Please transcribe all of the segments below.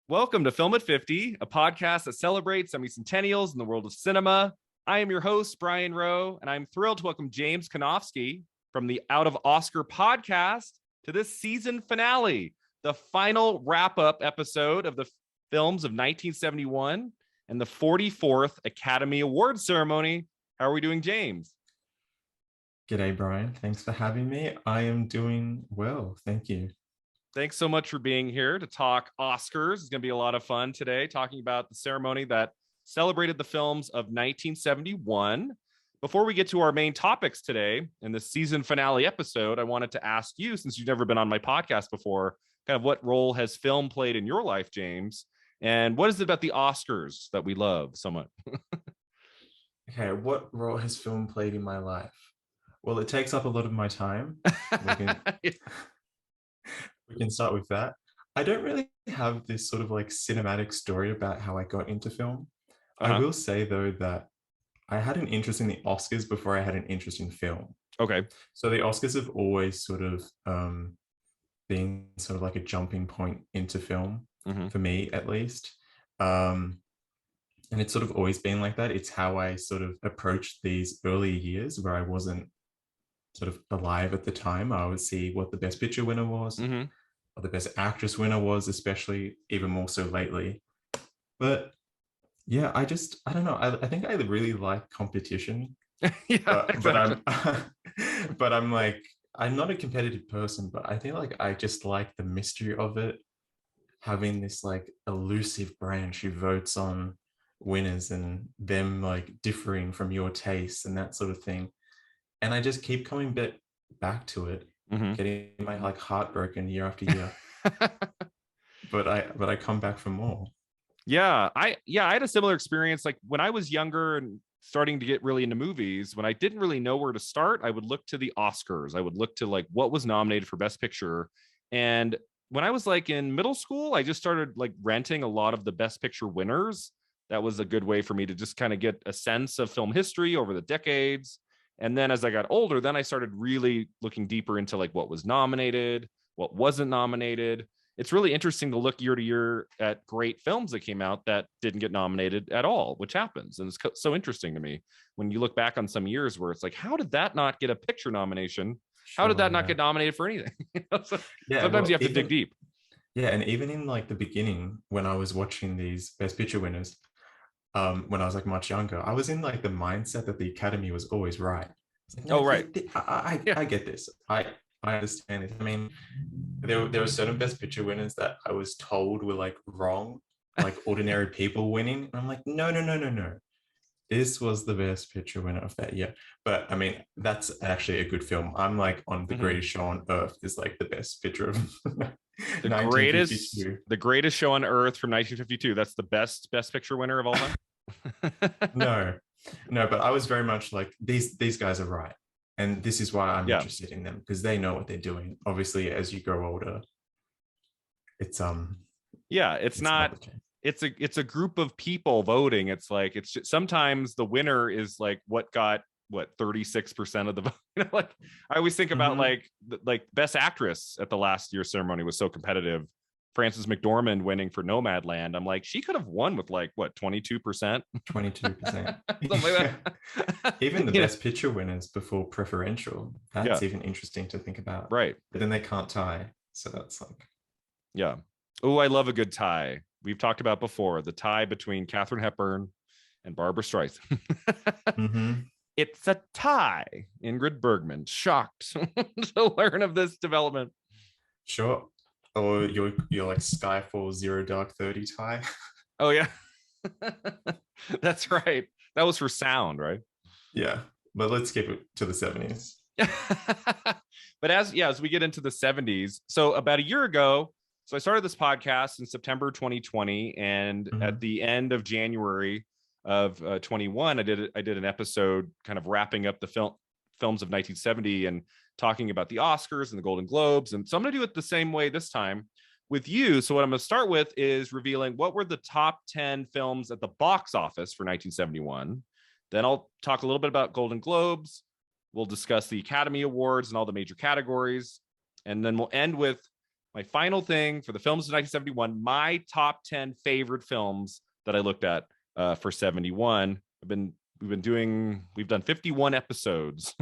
Welcome to Film at 50, a podcast that celebrates semi-centennials in the world of cinema. I am your host, Brian Rowe, and I'm thrilled to welcome James Kunovski from the Out of Oscar podcast to this season finale, the final wrap-up episode of the films of 1971 and the 44th Academy Awards ceremony. How are we doing, James? G'day, Brian. Thanks for having me. I am doing well. Thank you. Thanks so much for being here to talk Oscars. It's going to be a lot of fun today, talking about the ceremony that celebrated the films of 1971. Before we get to our main topics today in this season finale episode, I wanted to ask you, since you've never been on my podcast before, kind of what role has film played in your life, James? And what is it about the Oscars that we love so much? Okay, what role has film played in my life? Well, it takes up a lot of my time. We can start with that. I don't really have this sort of like cinematic story about how I got into film. I will say, though, that I had an interest in the Oscars before I had an interest in film. Okay. So the Oscars have always sort of been sort of like a jumping point into film, for me at least. And it's sort of always been like that. It's how I sort of approached these early years where I wasn't sort of alive at the time. I would see what the Best Picture winner was, or the Best Actress winner was, especially even more so lately. But yeah, I don't know. I think I really like competition. Yeah, exactly. But I'm like, I'm not a competitive person, but I feel like I just like the mystery of it, having this like elusive branch who votes on winners and them like differing from your tastes and that sort of thing. And I just keep coming back to it, getting my like heart broken year after year. but I come back for more. Yeah, I had a similar experience. Like when I was younger and starting to get really into movies, when I didn't really know where to start, I would look to the Oscars. I would look to like what was nominated for Best Picture. And when I was like in middle school, I just started like renting a lot of the Best Picture winners. That was a good way for me to just kind of get a sense of film history over the decades. And then as I got older, then I started really looking deeper into like what was nominated, what wasn't nominated. It's really interesting to look year to year at great films that came out that didn't get nominated at all, which happens. And it's so interesting to me when you look back on some years where it's like, how did that not get a picture nomination? How did that not get nominated for anything? Sometimes you have to dig deep. Yeah, and even in like the beginning, when I was watching these Best Picture winners, when I was like much younger, I was in like the mindset that the Academy was always right. Like, no, right. I get this. I understand it. I mean, there were certain Best Picture winners that I was told were like wrong, like Ordinary People winning. And I'm like, no. This was the Best Picture winner of that year. But I mean, that's actually a good film. I'm like on The Greatest Show on Earth is like the best picture of the greatest show on earth from 1952. That's the best picture winner of all time. no, but I was very much like these guys are right, and this is why I'm interested in them, because they know what they're doing. Obviously, as you grow older, it's it's a group of people voting. It's like it's just, sometimes the winner is like what got 36% of the vote. Like I always think about like Best Actress at the last year's ceremony was so competitive. Frances McDormand winning for Nomadland. I'm like, she could have won with like what 22%. 22%. Even the Best Picture winners before preferential. That's even interesting to think about. Right. But then they can't tie. So that's like. Yeah. Oh, I love a good tie. We've talked about before the tie between Katharine Hepburn and Barbara Streisand. It's a tie. Ingrid Bergman, shocked to learn of this development. Sure. Or your like Skyfall Zero Dark 30 tie. Oh yeah. That's right. That was for sound, right? Yeah. But let's keep it to the 70s. But as we get into the 70s, so about a year ago, so I started this podcast in September 2020, and at the end of January of 21, I did an episode kind of wrapping up the films of 1970 and talking about the Oscars and the Golden Globes. And so I'm going to do it the same way this time with you. So what I'm going to start with is revealing what were the top 10 films at the box office for 1971. Then I'll talk a little bit about Golden Globes. We'll discuss the Academy Awards and all the major categories. And then we'll end with my final thing for the films of 1971, my top 10 favorite films that I looked at for 71. We've done 51 episodes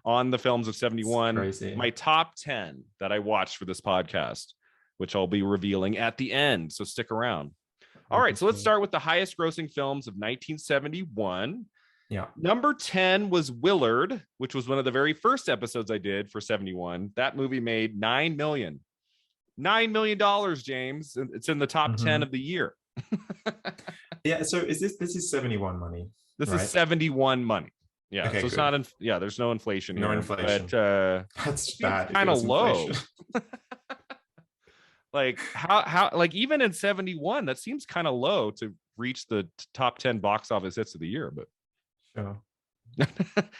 on the films of 71. Crazy. My top 10 that I watched for this podcast, which I'll be revealing at the end. So stick around. All right, so let's start with the highest grossing films of 1971. Yeah. Number 10 was Willard, which was one of the very first episodes I did for 71. That movie made $9 million, James. It's in the top 10 of the year. Yeah. So this is 71 money? This is 71 money. Yeah. Okay, so it's not, there's no inflation. No inflation. But that's bad. Kind of low. Like how like even in 71, that seems kind of low to reach the top 10 box office hits of the year. But sure.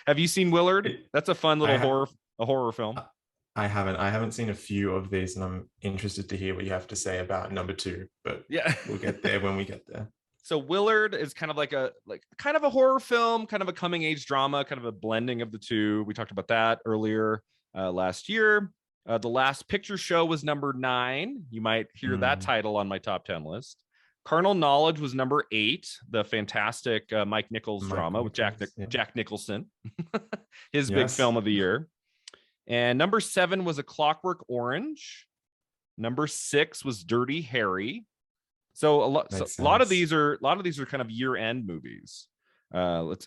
Have you seen Willard? That's a fun little horror film. I haven't seen a few of these, and I'm interested to hear what you have to say about number 2. But yeah, we'll get there when we get there. So Willard is kind of like a horror film, kind of a coming age drama, kind of a blending of the two. We talked about that earlier last year. The Last Picture Show was number 9. You might hear that title on my top 10 list. Carnal Knowledge was number 8, the fantastic Mike Nichols drama with Jack Nicholson, his big film of the year. And number 7 was A Clockwork Orange. Number 6 was Dirty Harry. So a lot of these are kind of year-end movies.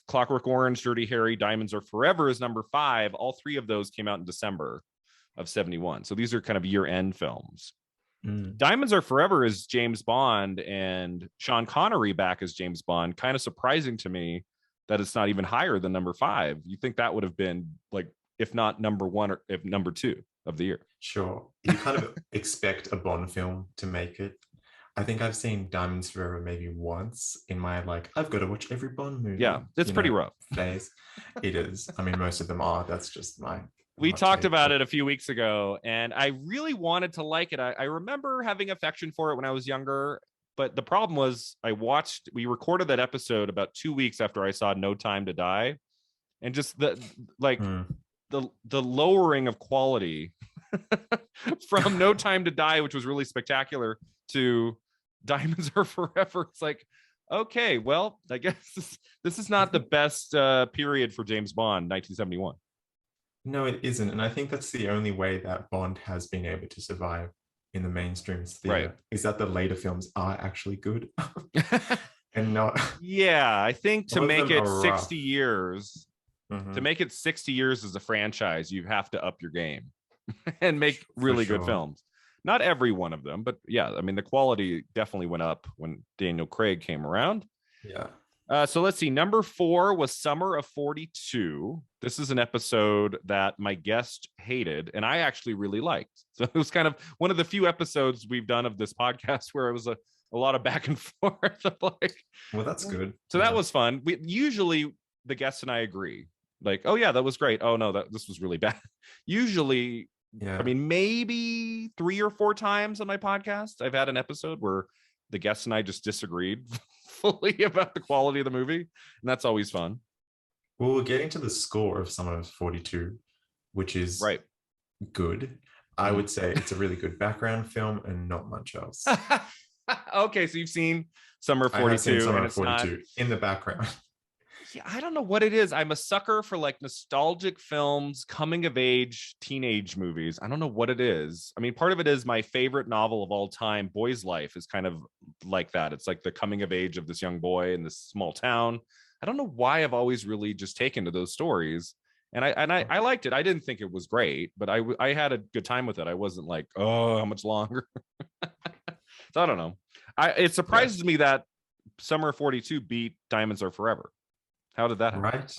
Clockwork Orange, Dirty Harry, Diamonds Are Forever is number 5. All 3 of those came out in December of 71. So these are kind of year-end films. Diamonds Are Forever is James Bond and Sean Connery back as James Bond. Kind of surprising to me that it's not even higher than number 5. You think that would have been like, if not number 1 or if number 2 of the year. Sure. You kind of expect a Bond film to make it. I think I've seen Diamonds Forever maybe once in my I've got to watch every Bond movie. Yeah, it's pretty rough. Phase. It is. I mean, most of them are. That's just we talked about it a few weeks ago, and I really wanted to like it. I remember having affection for it when I was younger, but the problem was we recorded that episode about 2 weeks after I saw No Time to Die, and just the lowering of quality from No Time to Die, which was really spectacular, to Diamonds Are Forever. It's like, okay, well, I guess this is not the best period for James Bond, 1971. No, it isn't. And I think that's the only way that Bond has been able to survive in the mainstream theater, is that the later films are actually good. And not. Yeah, I think to make it 60 years, to make it 60 years as a franchise, you have to up your game and make really good films. Not every one of them, but yeah, I mean, the quality definitely went up when Daniel Craig came around. Yeah. So let's see. Number 4 was Summer of 42. This is an episode that my guest hated, and I actually really liked. So it was kind of one of the few episodes we've done of this podcast where it was a lot of back and forth. Well, that's good. So that was fun. Usually the guests and I agree. Like, oh yeah, that was great. Oh no, this was really bad. Usually, I mean, maybe 3 or 4 times on my podcast, I've had an episode where the guests and I just disagreed fully about the quality of the movie, and that's always fun. Well, we're getting to the score of Summer of 42, which is good. I would say it's a really good background film and not much else. Okay, so you've seen Summer of 42. I have seen Summer of 42 in the background. Yeah, I don't know what it is. I'm a sucker for nostalgic films, coming of age, teenage movies. I don't know what it is. I mean, part of it is my favorite novel of all time, Boy's Life, is kind of like that. It's like the coming of age of this young boy in this small town. I don't know why I've always really just taken to those stories. And I liked it. I didn't think it was great, but I had a good time with it. I wasn't like, oh, how much longer? So I don't know. It surprises me that Summer of 42 beat Diamonds Are Forever. How did that happen? Right.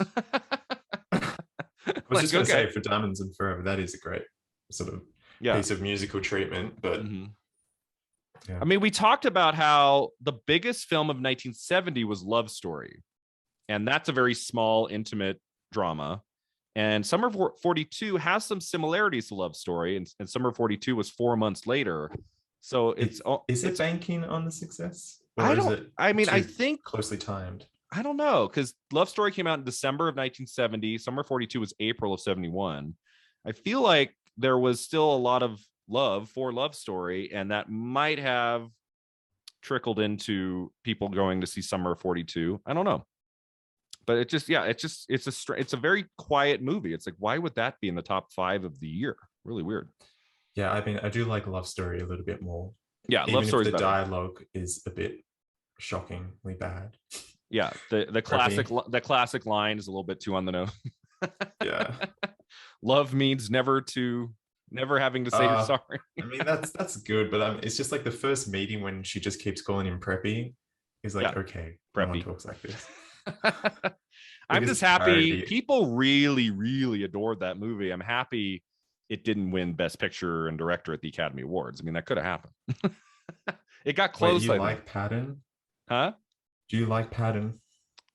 I was just going to say, for Diamonds and Forever, that is a great sort of piece of musical treatment. But I mean, we talked about how the biggest film of 1970 was Love Story. And that's a very small, intimate drama. And Summer of 42 has some similarities to Love Story. And Summer of 42 was 4 months later. So is it banking on the success? I think closely timed. I don't know, because Love Story came out in December of 1970. Summer 42 was April of 71. I feel like there was still a lot of love for Love Story, and that might have trickled into people going to see Summer of 42. I don't know. But it's a very quiet movie. It's like, why would that be in the top 5 of the year? Really weird. Yeah, I mean, I do like Love Story a little bit more. Yeah, even Love if Story's the better. dialogue is a bit shockingly bad. Yeah, the classic line is a little bit too on the nose. Yeah. Love means never having to say you're sorry. I mean, that's good, but it's just like the first meeting when she just keeps calling him Preppy. He's like, okay, no one Preppy. talks like this. I'm just happy people really, really adored that movie. I'm happy it didn't win Best Picture and Director at the Academy Awards. I mean, that could have happened. It got close. Wait, you like Patton? Huh? Do you like Patton?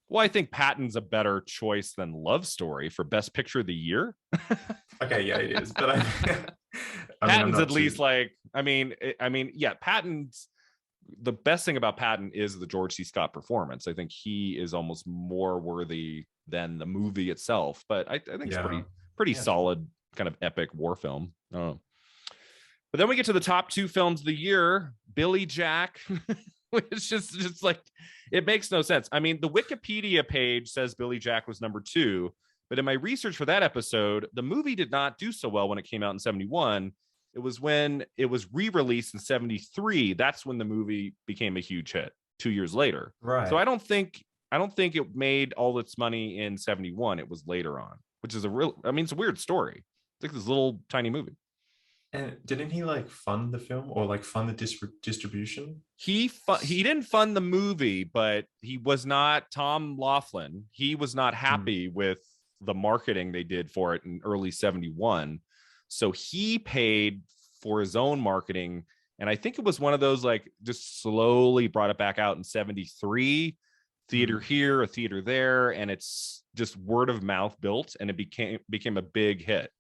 Well, I think Patton's a better choice than Love Story for Best Picture of the Year. Okay, yeah, it is. But Patton's at least like, yeah, Patton's the best thing about Patton is the George C. Scott performance. I think he is almost more worthy than the movie itself, but I think it's pretty solid, kind of epic war film. I don't know. But then we get to the top 2 films of the year, Billy Jack, which is just like, it makes no sense. I mean, the Wikipedia page says Billy Jack was number 2, but in my research for that episode, the movie did not do so well when it came out in 71. It was when it was re-released in 73. That's when the movie became a huge hit 2 years later. Right. So I don't think it made all its money in 71. It was later on, which is it's a weird story. It's like this little tiny movie. And didn't he like fund the film or like fund the distribution? He didn't fund the movie, but he was not Tom Laughlin. He was not happy with the marketing they did for it in early 71. So he paid for his own marketing. And I think it was one of those, like, just slowly brought it back out in 73, theater here, a theater there. And it's just word of mouth built, and it became a big hit,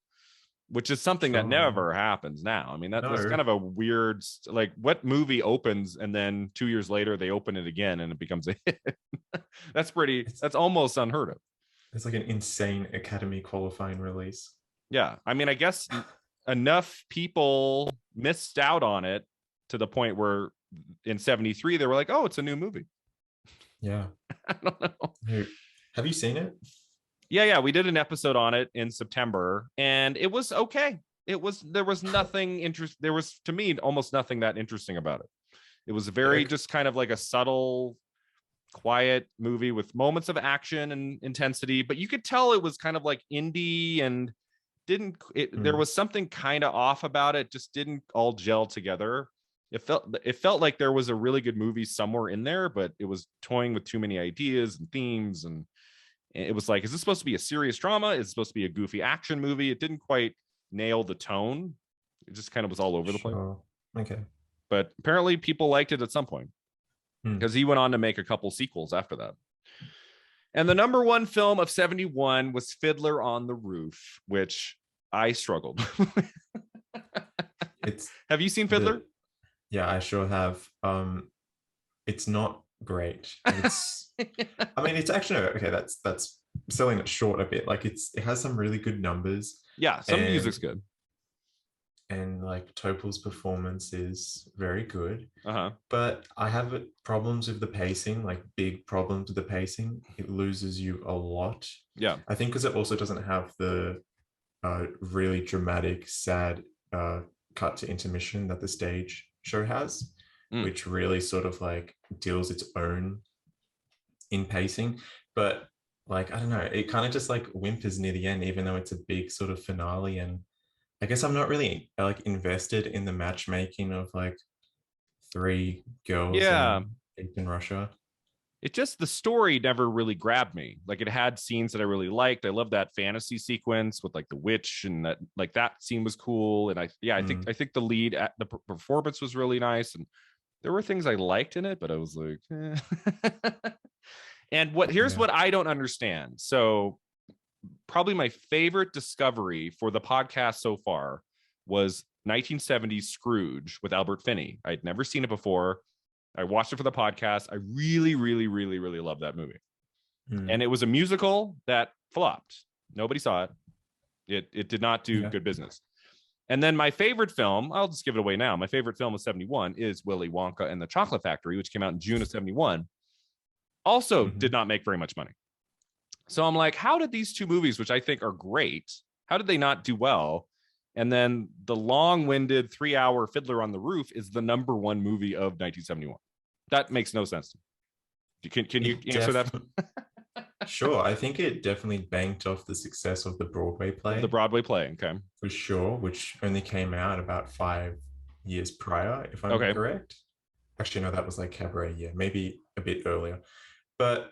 which is something that never happens now. I mean, that's kind of a weird, like, what movie opens and then 2 years later they open it again and it becomes a hit? That's almost unheard of. It's like an insane Academy qualifying release. Yeah. I mean, I guess enough people missed out on it to the point where in 73, they were like, oh, it's a new movie. Yeah. I don't know. Have you seen it? Yeah. We did an episode on it in September, and it was okay. There was nothing interesting. There was, to me, almost nothing that interesting about it. It was very just kind of like a subtle, quiet movie with moments of action and intensity, but you could tell it was kind of like indie and there was something kind of off about it. Just didn't all gel together. It felt like there was a really good movie somewhere in there, but it was toying with too many ideas and themes, and it was like, is this supposed to be a serious drama? Is it supposed to be a goofy action movie? It didn't quite nail the tone. It just kind of was all over the place. Okay. But apparently people liked it at some point, because he went on to make a couple sequels after that. And the number 1 film of 71 was Fiddler on the Roof, which I struggled. Have you seen Fiddler? Yeah, I sure have. It's not great. It's I mean, it's actually okay, that's selling it short a bit. Like it has some really good numbers. Yeah, some music's good. And like Topol's performance is very good. Uh-huh. But I have problems with the pacing, like big problems with the pacing. It loses you a lot. Yeah. I think because it also doesn't have the really dramatic, sad cut to intermission that the stage show has, which really sort of like deals its own in pacing. But like, I don't know, it kind of just like whimpers near the end, even though it's a big sort of finale. And I guess I'm not really like invested in the matchmaking of like 3 girls in Russia. It just, the story never really grabbed me. Like, it had scenes that I really liked. I love that fantasy sequence with like the witch, and that scene was cool. And I think the lead, the performance was really nice, and there were things I liked in it, but I was like, eh. And here's what I don't understand. So probably my favorite discovery for the podcast so far was 1970s Scrooge with Albert Finney. I'd never seen it before. I watched it for the podcast. I really, really, really, really love that movie. And it was a musical that flopped. Nobody saw it. It did not do good business. And then my favorite film, I'll just give it away now. My favorite film of 71 is Willy Wonka and the Chocolate Factory, which came out in June of 71. Also did not make very much money. So I'm like, how did these two movies, which I think are great, how did they not do well? And then the long-winded 3-hour Fiddler on the Roof is the number one movie of 1971. That makes no sense. Can you answer that? Sure. I think it definitely banked off the success of the Broadway play. The Broadway play, okay. For sure, which only came out about 5 years prior, if I'm correct. Actually, no, that was like Cabaret year, maybe a bit earlier. But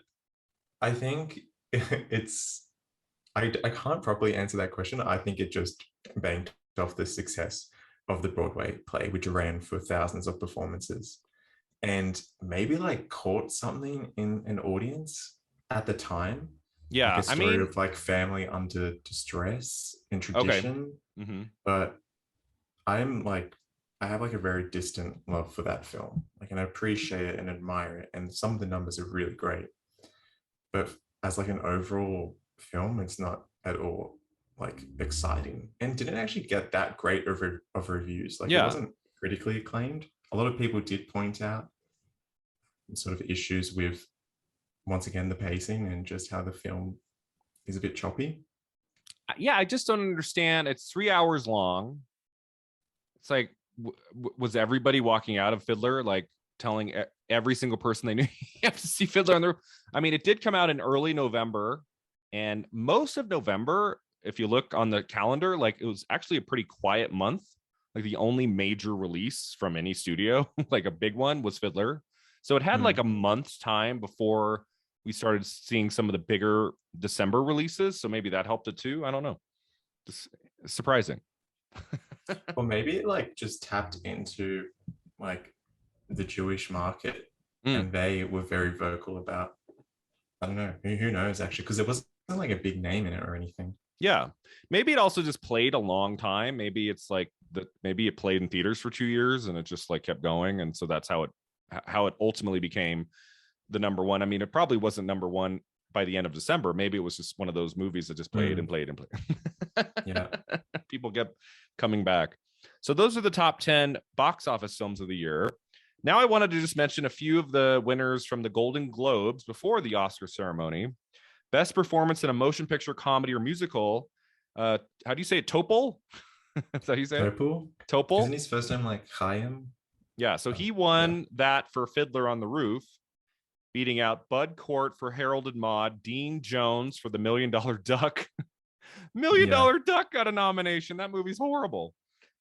I think I can't properly answer that question. I think it just banked off the success of the Broadway play, which ran for thousands of performances, and maybe like caught something in an audience at the time. Yeah, like a story of like family under distress and tradition. But I have like a very distant love for that film. Like, and I appreciate it and admire it. And some of the numbers are really great. But as like an overall film, it's not at all like exciting, and didn't actually get that great of reviews. Like, it wasn't critically acclaimed. A lot of people did point out sort of issues with, once again, the pacing and just how the film is a bit choppy. Yeah, I just don't understand. It's 3 hours long. It's like, was everybody walking out of Fiddler like telling every single person they knew you have to see Fiddler on the Roof? I mean, it did come out in early November, and most of November, if you look on the calendar, like, it was actually a pretty quiet month. Like, the only major release from any studio, like a big one, was Fiddler. So it had like a month's time before we started seeing some of the bigger December releases. So maybe that helped it too. I don't know. It's surprising. Or maybe it like just tapped into like the Jewish market, and they were very vocal about, I don't know, who knows actually, because it wasn't like a big name in it or anything. Yeah, maybe it also just played a long time. Maybe it's like maybe it played in theaters for 2 years and it just like kept going, and so that's how it ultimately became the number one. I mean, it probably wasn't number one by the end of December. Maybe it was just one of those movies that just played and played and played. Yeah, people kept coming back. So those are the top 10 box office films of the year. Now I wanted to just mention a few of the winners from the Golden Globes before the Oscar ceremony. Best performance in a motion picture, comedy, or musical. How do you say it? Topol? Is that how you say it? Topol? Isn't his first name like Chaim? Yeah, so he won that for Fiddler on the Roof, beating out Bud Cort for Harold and Maude, Dean Jones for The $1 Million Duck. $1 Million Duck got a nomination. That movie's horrible.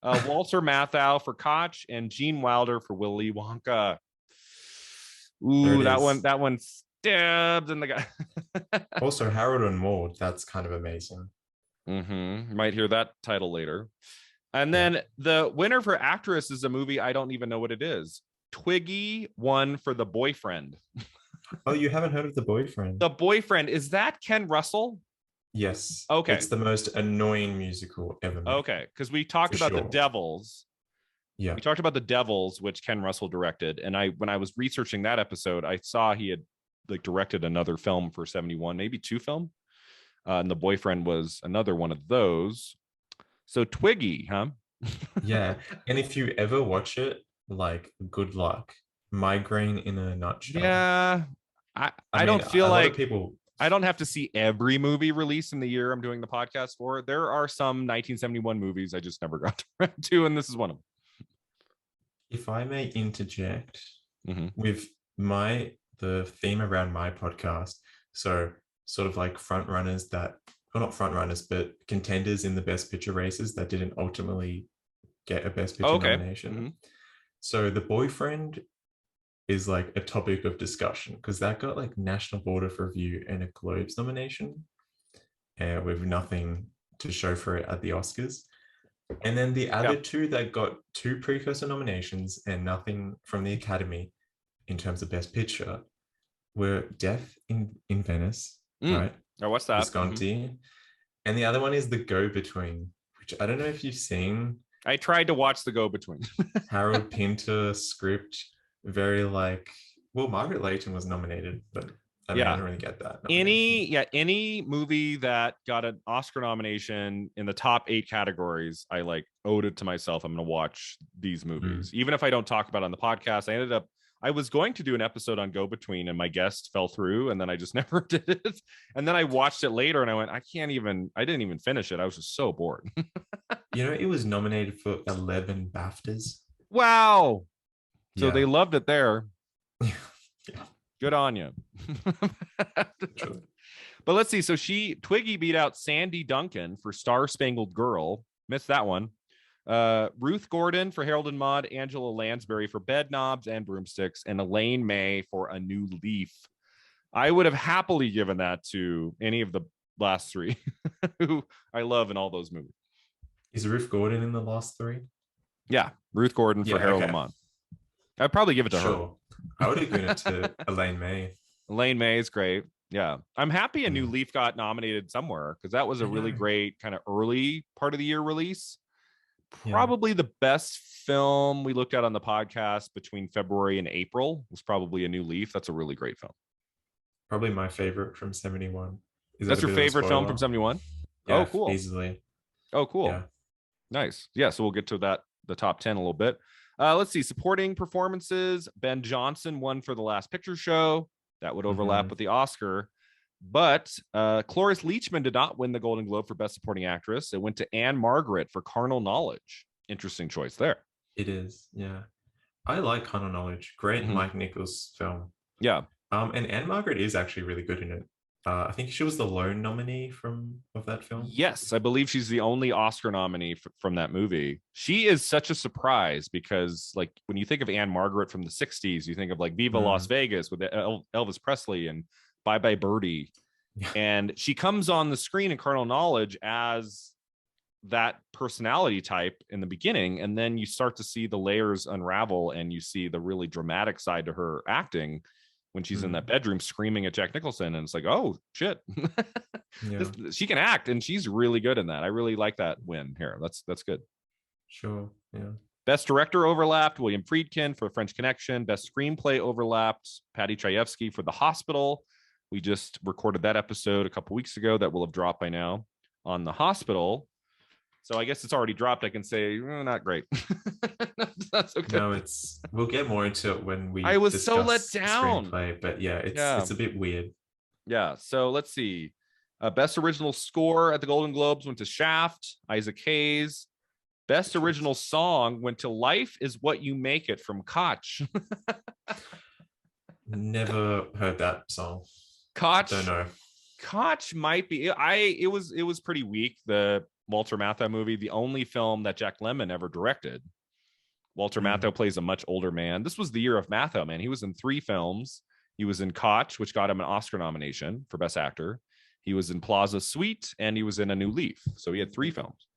Walter Matthau for Koch, and Gene Wilder for Willy Wonka. Ooh, that one stabbed in the guy. Also, Harold and Maude, that's kind of amazing. You might hear that title later. And then the winner for actress is a movie I don't even know what it is. Twiggy won for The Boyfriend. Oh, you haven't heard of The Boyfriend? The Boyfriend, is that Ken Russell? Yes. Okay. It's the most annoying musical ever made. Okay, because we talked about The Devils. Yeah. We talked about The Devils, which Ken Russell directed. And when I was researching that episode, I saw he had like directed another film for 71, maybe 2 film. And The Boyfriend was another one of those. So Twiggy, huh? Yeah. And if you ever watch it, like, good luck. Migraine in a nutshell. Yeah. I don't feel like people. I don't have to see every movie released in the year I'm doing the podcast for. There are some 1971 movies I just never got to, and this is one of them. If I may interject with the theme around my podcast, so sort of like front runners that, well, not front runners, but contenders in the Best Picture races that didn't ultimately get a Best Picture nomination. So The Boyfriend is like a topic of discussion because that got like National Board of Review and a Globes nomination, with nothing to show for it at the Oscars. And then the other two that got 2 precursor nominations and nothing from the Academy in terms of Best Picture were Death in Venice, right? Oh, what's that? Visconti. And the other one is The Go-Between, which I don't know if you've seen. I tried to watch The Go-Between. Harold Pinter script, very like, well, Margaret Leighton was nominated, but I mean, I don't really get that. Any movie that got an Oscar nomination in the top 8 categories, I like owed it to myself. I'm going to watch these movies, even if I don't talk about it on the podcast. I was going to do an episode on Go Between, and my guest fell through, and then I just never did it. And then I watched it later, and I went, I didn't even finish it. I was just so bored. It was nominated for 11 BAFTAs. Wow. So Yeah. they loved it there. Yeah. Good on you. But let's see. So Twiggy beat out Sandy Duncan for Star Spangled Girl. Missed that one. Ruth Gordon for Harold and Maude, Angela Lansbury for Bed Knobs and Broomsticks, and Elaine May for A New Leaf. I would have happily given that to any of the last 3 who I love in all those movies. Is Ruth Gordon in the last 3? Yeah, Ruth Gordon for Harold and Maude. I'd probably give it to her. I would have given it to Elaine May. Elaine May is great. Yeah. I'm happy A New Leaf got nominated somewhere, because that was a really great kind of early part of the year release. Probably the best film we looked at on the podcast between February and April was probably A New Leaf. That's a really great film. Probably my favorite from 71. That's your favorite film from 71? Yeah, oh, cool. Easily. Oh, cool. Yeah. Nice. Yeah, so we'll get to the top 10 a little bit. Let's see. Supporting performances. Ben Johnson won for The Last Picture Show. That would overlap with the Oscar. But Cloris Leachman did not win the Golden Globe for Best Supporting Actress. It went to Anne Margaret for Carnal Knowledge. Interesting choice there. It is, yeah. I like Carnal Knowledge. Great Mike Nichols film. Yeah. And Anne Margaret is actually really good in it. I think she was the lone nominee of that film. Yes, I believe she's the only Oscar nominee from that movie. She is such a surprise because, like, when you think of Anne Margaret from the 60s, you think of like Viva Las Vegas with Elvis Presley and Bye Bye Birdie. Yeah. And she comes on the screen in Carnal Knowledge as that personality type in the beginning, and then you start to see the layers unravel, and you see the really dramatic side to her acting when she's in that bedroom screaming at Jack Nicholson, and it's like, oh shit. She can act, and she's really good in that. I really like that win here. That's good. Sure. Yeah. Best director overlapped William Friedkin for French Connection. Best screenplay overlapped Patty Chayefsky for The Hospital. We just recorded that episode a couple weeks ago that will have dropped by now on The Hospital. So I guess it's already dropped. I can say, not great. That's okay. No, we'll get more into it when we I was so let down. Screenplay, but yeah, it's a bit weird. Yeah. So let's see. Best original score at the Golden Globes went to Shaft, Isaac Hayes. Best original song went to Life Is What You Make It from Koch. Never heard that song. Koch. Don't know. Koch might be. It was pretty weak. The Walter Matthau movie, the only film that Jack Lemmon ever directed. Walter Matthau plays a much older man. This was the year of Matthau, man. He was in 3 films. He was in Koch, which got him an Oscar nomination for Best Actor. He was in Plaza Suite, and he was in A New Leaf. So he had 3 films.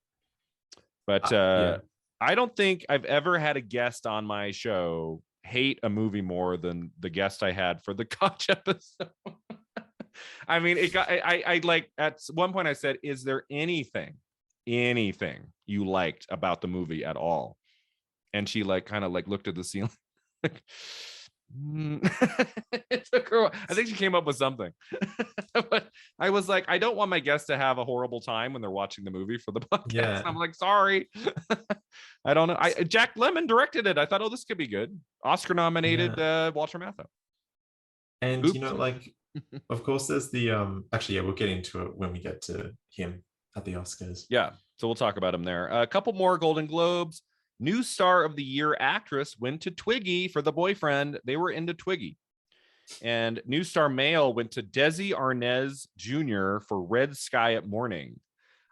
But I don't think I've ever had a guest on my show hate a movie more than the guest I had for the Koch episode. I mean, I like, at one point I said, is there anything you liked about the movie at all? And she kind of looked at the ceiling. It took her, I think she came up with something. But I was like, I don't want my guests to have a horrible time when they're watching the movie for the podcast. Yeah. I'm like, sorry. I don't know. Jack Lemmon directed it. I thought, this could be good. Oscar nominated Walter Matthau. And of course there's the we'll get into it when we get to him at the Oscars. Yeah, so we'll talk about him there. A couple more Golden Globes. New Star of the Year actress went to Twiggy for The Boyfriend. They were into Twiggy. And New Star Male went to Desi Arnaz Jr. for Red Sky at Morning.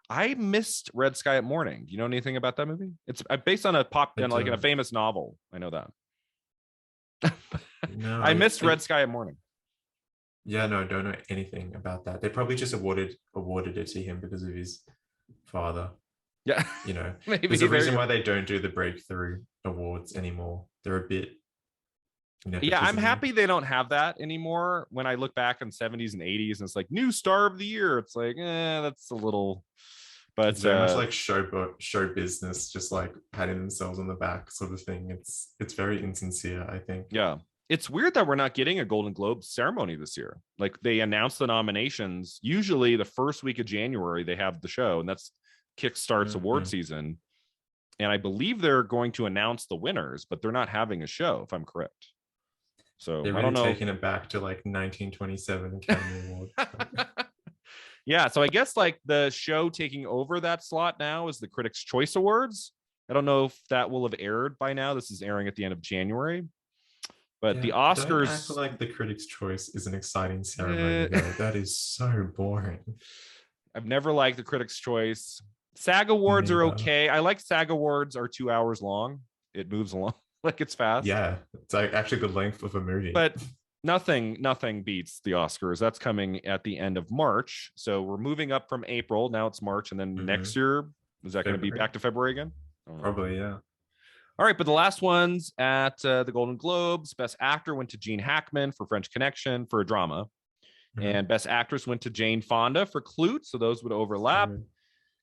I missed Red Sky at Morning. Do you know anything about that movie? It's based on a famous novel. I know that. No, I missed Red Sky at Morning. Yeah, no, don't know anything about that. They probably just awarded it to him because of his father. Yeah, maybe there's a reason why they don't do the breakthrough awards anymore. They're a bit. Yeah, I'm happy they don't have that anymore. When I look back in 70s and 80s, and it's like New Star of the Year, it's like, that's a little. But it's very much like show business, just like patting themselves on the back, sort of thing. It's very insincere, I think. Yeah. It's weird that we're not getting a Golden Globe ceremony this year. Like they announced the nominations. Usually the first week of January, they have the show, and that's kickstarts award season. And I believe they're going to announce the winners, but they're not having a show, if I'm correct. So They're I really don't know. taking it back to like 1927 Academy Award. Yeah, so I guess like the show taking over that slot now is the Critics' Choice Awards. I don't know if that will have aired by now. This is airing at the end of January. But the Oscars, don't act like the Critics' Choice is an exciting ceremony, though. That is so boring. I've never liked the Critics' Choice. SAG Awards are okay. I like SAG Awards are 2 hours long. It moves along like it's fast. Yeah, it's like actually the length of a movie. But nothing beats the Oscars. That's coming at the end of March. So we're moving up from April. Now it's March, and then next year, is that going to be back to February again? Probably, yeah. All right, but the last ones at the Golden Globes, Best Actor went to Gene Hackman for French Connection for a drama. And Best Actress went to Jane Fonda for Clute, so those would overlap.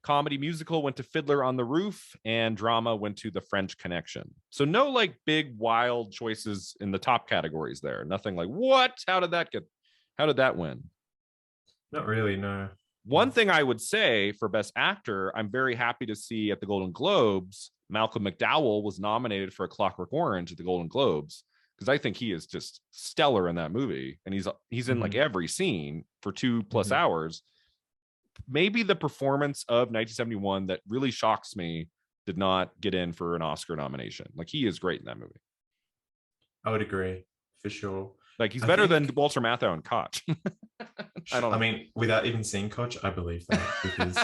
Comedy musical went to Fiddler on the Roof, and drama went to The French Connection. So no like big wild choices in the top categories there. Nothing like, what? How did that win? Not really, no. One thing I would say for Best Actor, I'm very happy to see at the Golden Globes, Malcolm McDowell was nominated for A Clockwork Orange at the Golden Globes, because I think he is just stellar in that movie. And he's in like every scene for 2+ hours. Maybe the performance of 1971 that really shocks me did not get in for an Oscar nomination. Like he is great in that movie. I would agree for sure. Like he's better than Walter Matthau and Koch. I don't know. I mean, without even seeing Koch, I believe that, because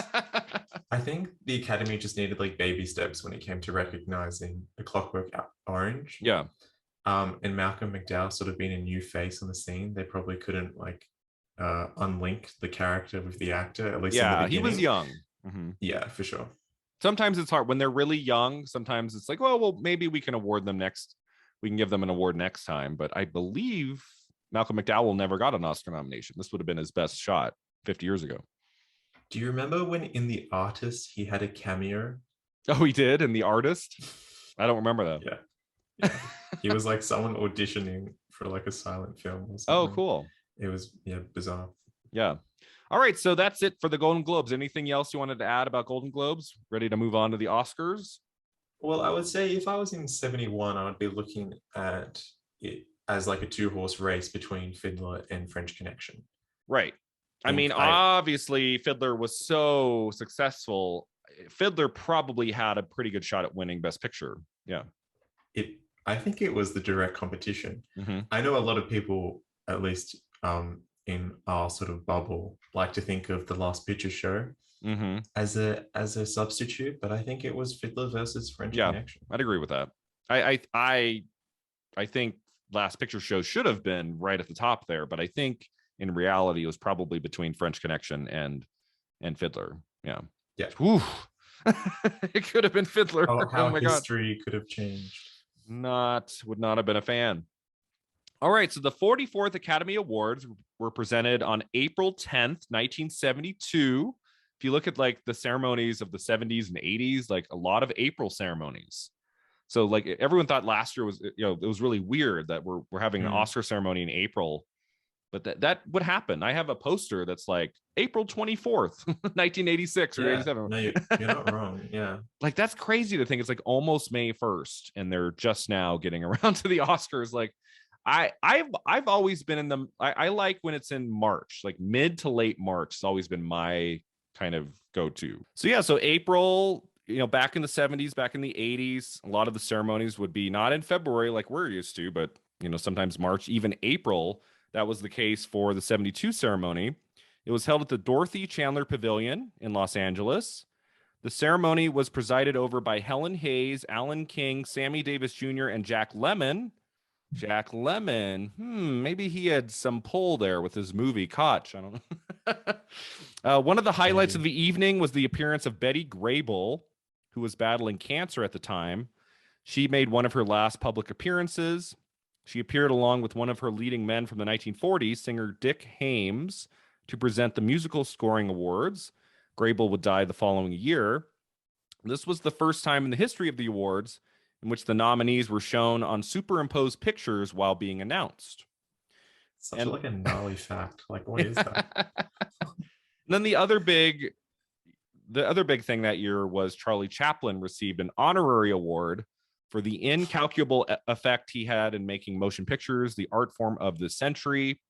I think the Academy just needed like baby steps when it came to recognizing The Clockwork Orange. Yeah. And Malcolm McDowell sort of being a new face on the scene, they probably couldn't like unlink the character with the actor, at least in the beginning. He was young. Yeah, for sure. Sometimes it's hard when they're really young. Sometimes it's like, well, maybe we can award them next. We can give them an award next time. But I believe Malcolm McDowell never got an Oscar nomination. This would have been his best shot 50 years ago. Do you remember when in The Artist he had a cameo? Oh, he did in The Artist? I don't remember that. Yeah. He was like someone auditioning for like a silent film or something. Oh, cool. It was bizarre. Yeah. All right, so that's it for the Golden Globes. Anything else you wanted to add about Golden Globes? Ready to move on to the Oscars? Well, I would say if I was in 71, I would be looking at it as like a 2-horse race between Fiddler and French Connection. Right. I mean, obviously, Fiddler was so successful. Fiddler probably had a pretty good shot at winning Best Picture. Yeah. I think it was the direct competition. I know a lot of people, at least in our sort of bubble, like to think of The Last Picture Show as a substitute, but I think it was Fiddler versus French Connection. I'd agree with that. I think Last Picture Show should have been right at the top there, but I think in reality it was probably between French Connection and Fiddler. Yeah. Ooh. It could have been Fiddler. How my history could have changed. Would not have been a fan. All right, so the 44th Academy Awards were presented on April 10th, 1972. If you look at like the ceremonies of the 70s and 80s, like a lot of April ceremonies. So like everyone thought last year was, it was really weird that we're having an Oscar ceremony in April, but that would happen. I have a poster that's like April 24th, 1986 or 87. No, you're not wrong. Yeah. Like that's crazy to think it's like almost May 1st and they're just now getting around to the Oscars. Like I've always been in them. I like when it's in March, like mid to late March. It's always been my kind of go-to. So April, back in the 70s, back in the 80s, a lot of the ceremonies would be not in February like we're used to, but sometimes March, even April. That was the case for the 72 ceremony. It was held at the Dorothy Chandler Pavilion in Los Angeles. The ceremony was presided over by Helen Hayes, Alan King, Sammy Davis Jr., and Jack Lemmon. Jack Lemmon, maybe he had some pull there with his movie Koch. I don't know. One of the highlights of the evening was the appearance of Betty Grable, who was battling cancer at the time. She made one of her last public appearances. She appeared along with one of her leading men from the 1940s, singer Dick Hames, to present the musical scoring awards. Grable would die the following year. This was the first time in the history of the awards in which the nominees were shown on superimposed pictures while being announced. Such like a gnarly fact. Like, what is that? Then the other big thing that year was Charlie Chaplin received an honorary award for the incalculable effect he had in making motion pictures, the art form of the century.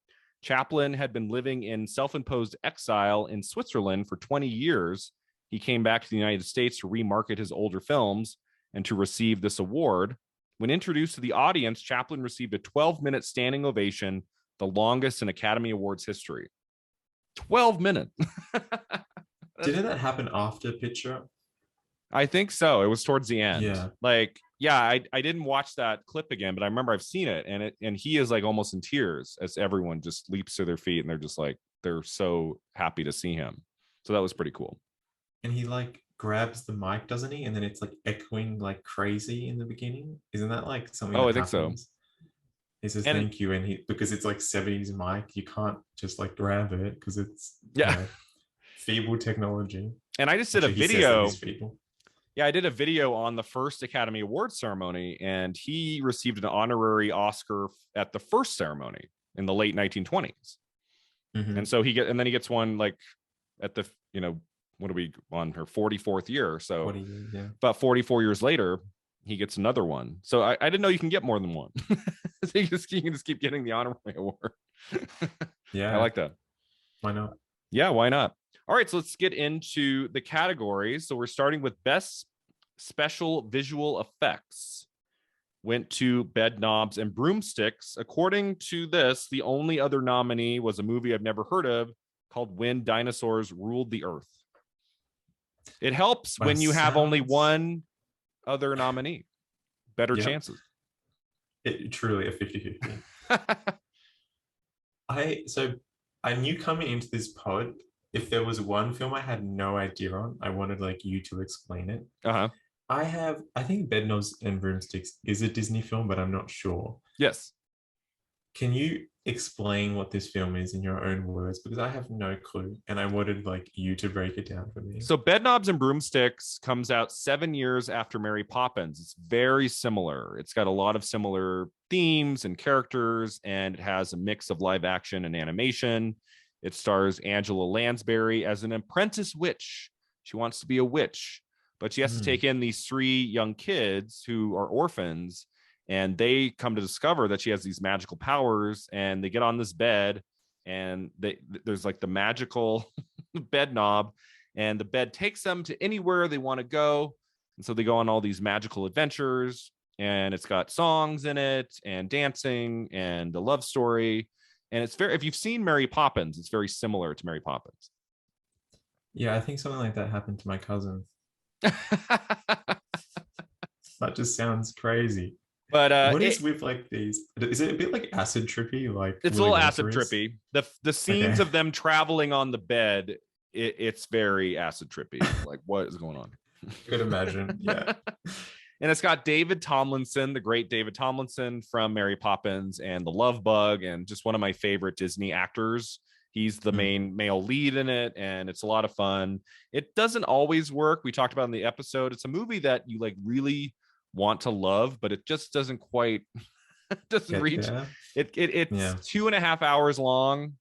Chaplin had been living in self-imposed exile in Switzerland for 20 years. He came back to the United States to remarket his older films and to receive this award. When introduced to the audience, Chaplin received a 12-minute standing ovation, the longest in Academy Awards history. 12 minutes. Didn't that happen after Picture? I think so. It was towards the end. Yeah. Like, yeah, I didn't watch that clip again, but I remember I've seen it, and he is like almost in tears as everyone just leaps to their feet and they're just like, they're so happy to see him. So that was pretty cool. And he like grabs the mic, doesn't he? And then it's like echoing like crazy in the beginning. Isn't that like something? Oh, that I think happens? so. He says thank you, and because it's like 70s mic, you can't just like grab it because it's feeble technology. And I just did a video. Yeah, I did a video on the first Academy Awards ceremony, and he received an honorary Oscar at the first ceremony in the late 1920s. Mm-hmm. And so he gets one like at the, what are we on her 44th year? So about 44 years later, he gets another one. So I didn't know you can get more than one. So you can just keep getting the honorary award. Yeah, I like that. Why not? Yeah, why not? All right, so let's get into the categories. So we're starting with Best Special Visual Effects. Went to Bed Knobs and Broomsticks. According to this, the only other nominee was a movie I've never heard of called When Dinosaurs Ruled the Earth. It helps when you have only one other nominee. Better chances. It truly a 50-50. I knew coming into this pod, if there was one film I had no idea on, I wanted like you to explain it. I think Bedknobs and Broomsticks is a Disney film, but I'm not sure. Yes. Can you explain what this film is in your own words? Because I have no clue, and I wanted like you to break it down for me. So Bedknobs and Broomsticks comes out 7 years after Mary Poppins. It's very similar. It's got a lot of similar themes and characters, and it has a mix of live action and animation. It stars Angela Lansbury as an apprentice witch. She wants to be a witch, but she has to take in these 3 young kids who are orphans, and they come to discover that she has these magical powers, and they get on this bed, and there's like the magical bed knob, and the bed takes them to anywhere they want to go. And so they go on all these magical adventures, and it's got songs in it and dancing and a love story. And it's if you've seen Mary Poppins, it's very similar to Mary Poppins. Yeah, I think something like that happened to my cousin. That just sounds crazy. But what is with like these? Is it a bit like acid trippy? Like it's a little acid trippy. The scenes of them traveling on the bed, it's very acid trippy. Like, what is going on? Could imagine. Yeah. And it's got David Tomlinson, the great David Tomlinson from Mary Poppins and The Love Bug, and just one of my favorite Disney actors. He's the main male lead in it, and it's a lot of fun. It doesn't always work. We talked about in the episode. It's a movie that you like really want to love, but it just doesn't quite doesn't reach. It's 2.5 hours long.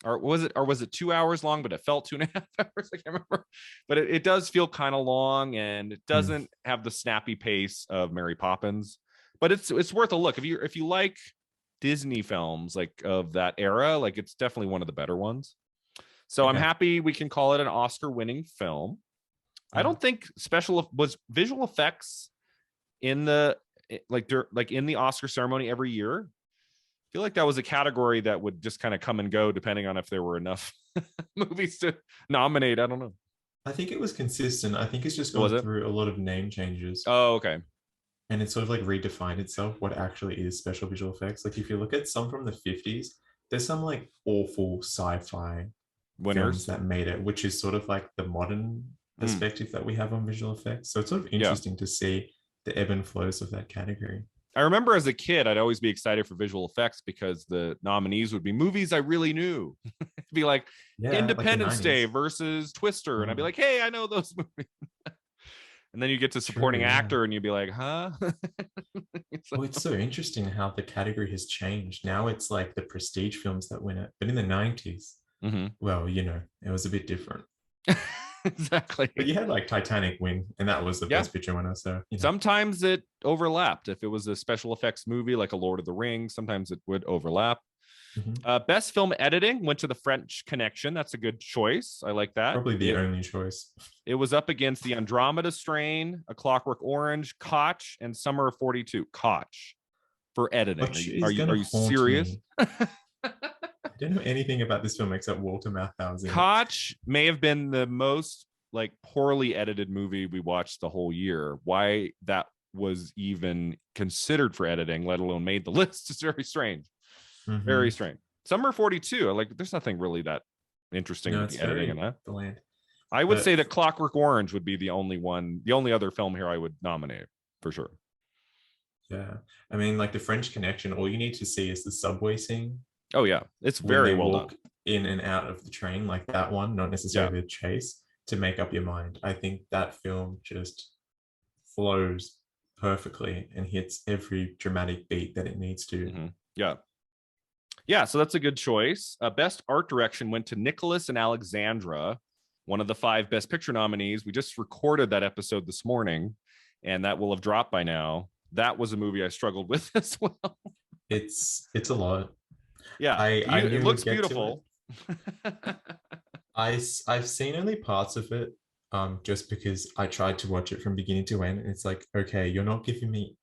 Or was it 2 hours long, but it felt 2.5 hours? I can't remember. But it does feel kind of long, and it doesn't have the snappy pace of Mary Poppins. But it's worth a look. If you like Disney films like of that era, like it's definitely one of the better ones. So I'm happy we can call it an Oscar-winning film. I don't think was visual effects in the in the Oscar ceremony every year. I feel like that was a category that would just kind of come and go depending on if there were enough movies to nominate. I don't know. I think it was consistent. I think it's just gone through a lot of name changes. Oh, okay. And it's sort of like redefined itself what actually is special visual effects. Like if you look at some from the 50s, there's some like awful sci-fi films that made it, which is sort of like the modern perspective that we have on visual effects. So it's sort of interesting to see the ebb and flows of that category. I remember as a kid, I'd always be excited for visual effects because the nominees would be movies I really knew. It'd be like Independence Day versus Twister. And I'd be like, hey, I know those movies. And then you get to supporting True, yeah. actor and you'd be like, huh? Well, it's so interesting how the category has changed. Now it's like the prestige films that win it. But in the 90s, Mhm. well, it was a bit different. Exactly. But you had like Titanic win, and that was the Yeah. best picture winner. So, Sometimes it overlapped. If it was a special effects movie like a Lord of the Rings, sometimes it would overlap. Mhm. Best film editing went to The French Connection. That's a good choice. I like that. Probably the only choice. It was up against The Andromeda Strain, A Clockwork Orange, Koch, and Summer of 42. Koch for editing. Which Are is you going are to you haunt serious? me. I don't know anything about this film except Walter Matthau's in it. Koch may have been the most like poorly edited movie we watched the whole year. Why that was even considered for editing, let alone made the list, is very strange. Very Mm-hmm. strange. Summer 42, like there's nothing really that interesting No, with it's the editing in very that. bland. I would But say that Clockwork Orange would be the only one, the only other film here I would nominate for sure. yeah, I mean, like the French Connection, all you need to see is the subway scene Oh yeah, it's when very they well done. walk in and out of the train, like that one, not Yeah. necessarily the chase, to make up your mind. I think that film just flows perfectly and hits every dramatic beat that it needs to. Mm-hmm. Yeah. Yeah, so that's a good choice. Best art direction went to Nicholas and Alexandra, one of the 5 Best Picture nominees. We just recorded that episode this morning, and that will have dropped by now. That was a movie I struggled with as well. It's a lot. Yeah, I it knew looks we'd get to it. beautiful. I've seen only parts of it, just because I tried to watch it from beginning to end, and it's like, okay, you're not giving me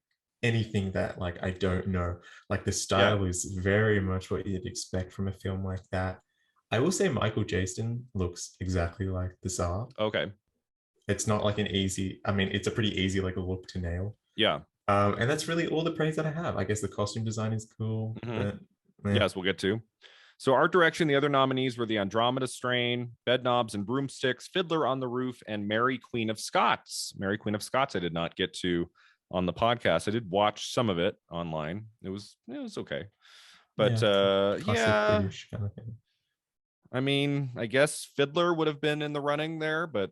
anything that like I don't know. Like the Yeah. style is very much what you'd expect from a film like that. I will say Michael Jason looks exactly like the Tsar. Okay. It's not like an easy, I mean, it's a pretty easy like a look to nail. Yeah. And that's really all the praise that I have. I guess the costume design is cool, Mm-hmm. but Yes, we'll get to. So art direction, the other nominees were The Andromeda Strain, Bedknobs and Broomsticks, Fiddler on the Roof, and Mary Queen of Scots. Mary Queen of Scots I did not get to on the podcast. I did watch some of it online. It was okay. But classic yeah, British kind of thing. I mean, I guess Fiddler would have been in the running there, but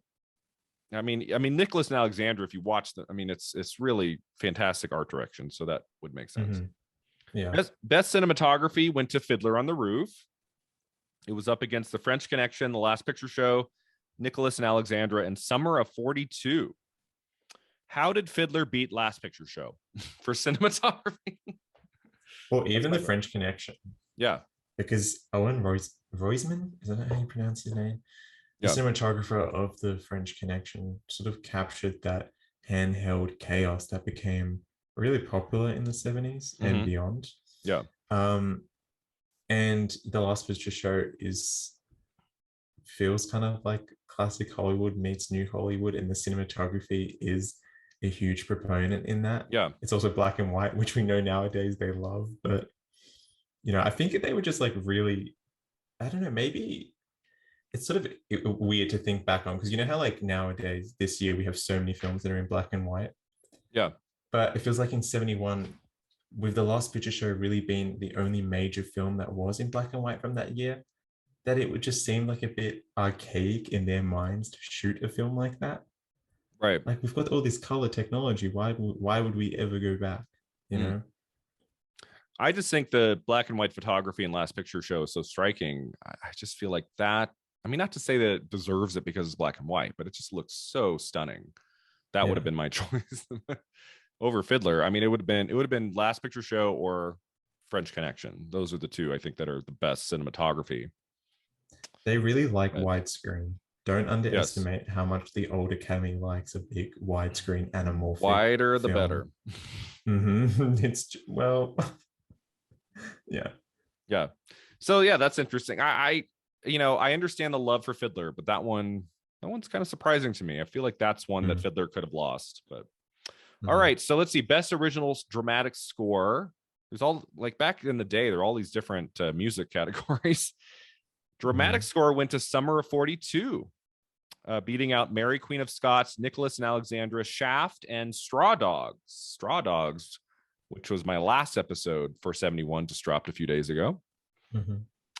I mean Nicholas and Alexandra, if you watch the, I mean it's really fantastic art direction, so that would make sense. Mm-hmm. Yeah. Best cinematography went to Fiddler on the Roof. It was up against The French Connection, The Last Picture Show, Nicholas and Alexandra, and Summer of 42. How did Fiddler beat Last Picture Show for cinematography? Or even The French Connection. Yeah. Because Owen Roisman, is that how you pronounce his name? The Yeah. cinematographer of The French Connection sort of captured that handheld chaos that became really popular in the 70s and beyond. Yeah. And The Last Picture Show feels kind of like classic Hollywood meets new Hollywood, and the cinematography is a huge proponent in that. Yeah. It's also black and white, which we know nowadays they love, but I think they were just like really, I don't know, maybe it's sort of weird to think back on, because you know how like nowadays this year we have so many films that are in black and white. Yeah. But it feels like in 71, with The Last Picture Show really being the only major film that was in black and white from that year, that it would just seem like a bit archaic in their minds to shoot a film like that. Right. Like we've got all this color technology. Why would we ever go back? You know? I just think the black and white photography in Last Picture Show is so striking. I just feel like that. I mean, not to say that it deserves it because it's black and white, but it just looks so stunning. That would have been my choice over Fiddler. I mean, it would have been Last Picture Show or French Connection. Those are the two I think that are the best cinematography. They really like widescreen. Don't underestimate how much the old Academy likes a big widescreen anamorphic. Wider the film. better. It's well, yeah. So yeah, that's interesting. I understand the love for Fiddler, but that one's kind of surprising to me. I feel like that's one that Fiddler could have lost. But all right, so let's see. Best original dramatic score. There's all like back in the day, there are all these different music categories. Dramatic score went to Summer of 42, beating out Mary Queen of Scots, Nicholas and Alexandra, Shaft, and Straw Dogs. Straw Dogs, which was my last episode for 71, just dropped a few days ago.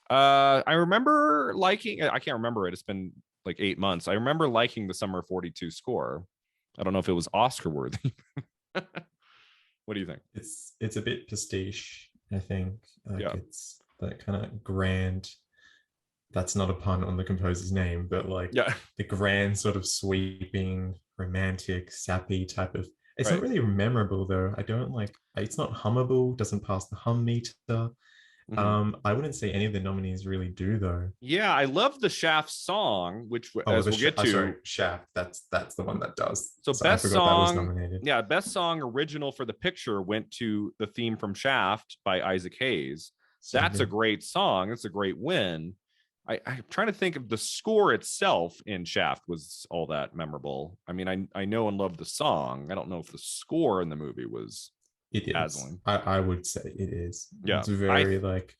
I remember liking, I can't remember it. It's been like 8 months. I remember liking the Summer 42 score. I don't know if it was Oscar worthy. What do you think? It's a bit pastiche, I think. Like Yeah. it's that kind of grand, that's not a pun on the composer's name, but like Yeah. the grand sort of sweeping, romantic, sappy type of. It's not Right. really memorable though. I don't like. It's not hummable. Doesn't pass the hum meter. Mhm. I wouldn't say any of the nominees really do though. Yeah, I love the Shaft song, which Oh, as we'll get sorry, to. Shaft. That's the one that does. So So I best forgot that was song, nominated. yeah, best song original for the picture went to the theme from Shaft by Isaac Hayes. So That's a good. great song. It's a great win. I'm trying to think of the score itself in Shaft was all that memorable. I mean, I know and love the song. I don't know if the score in the movie was It is. dazzling. I would say it is. Yeah, It's very like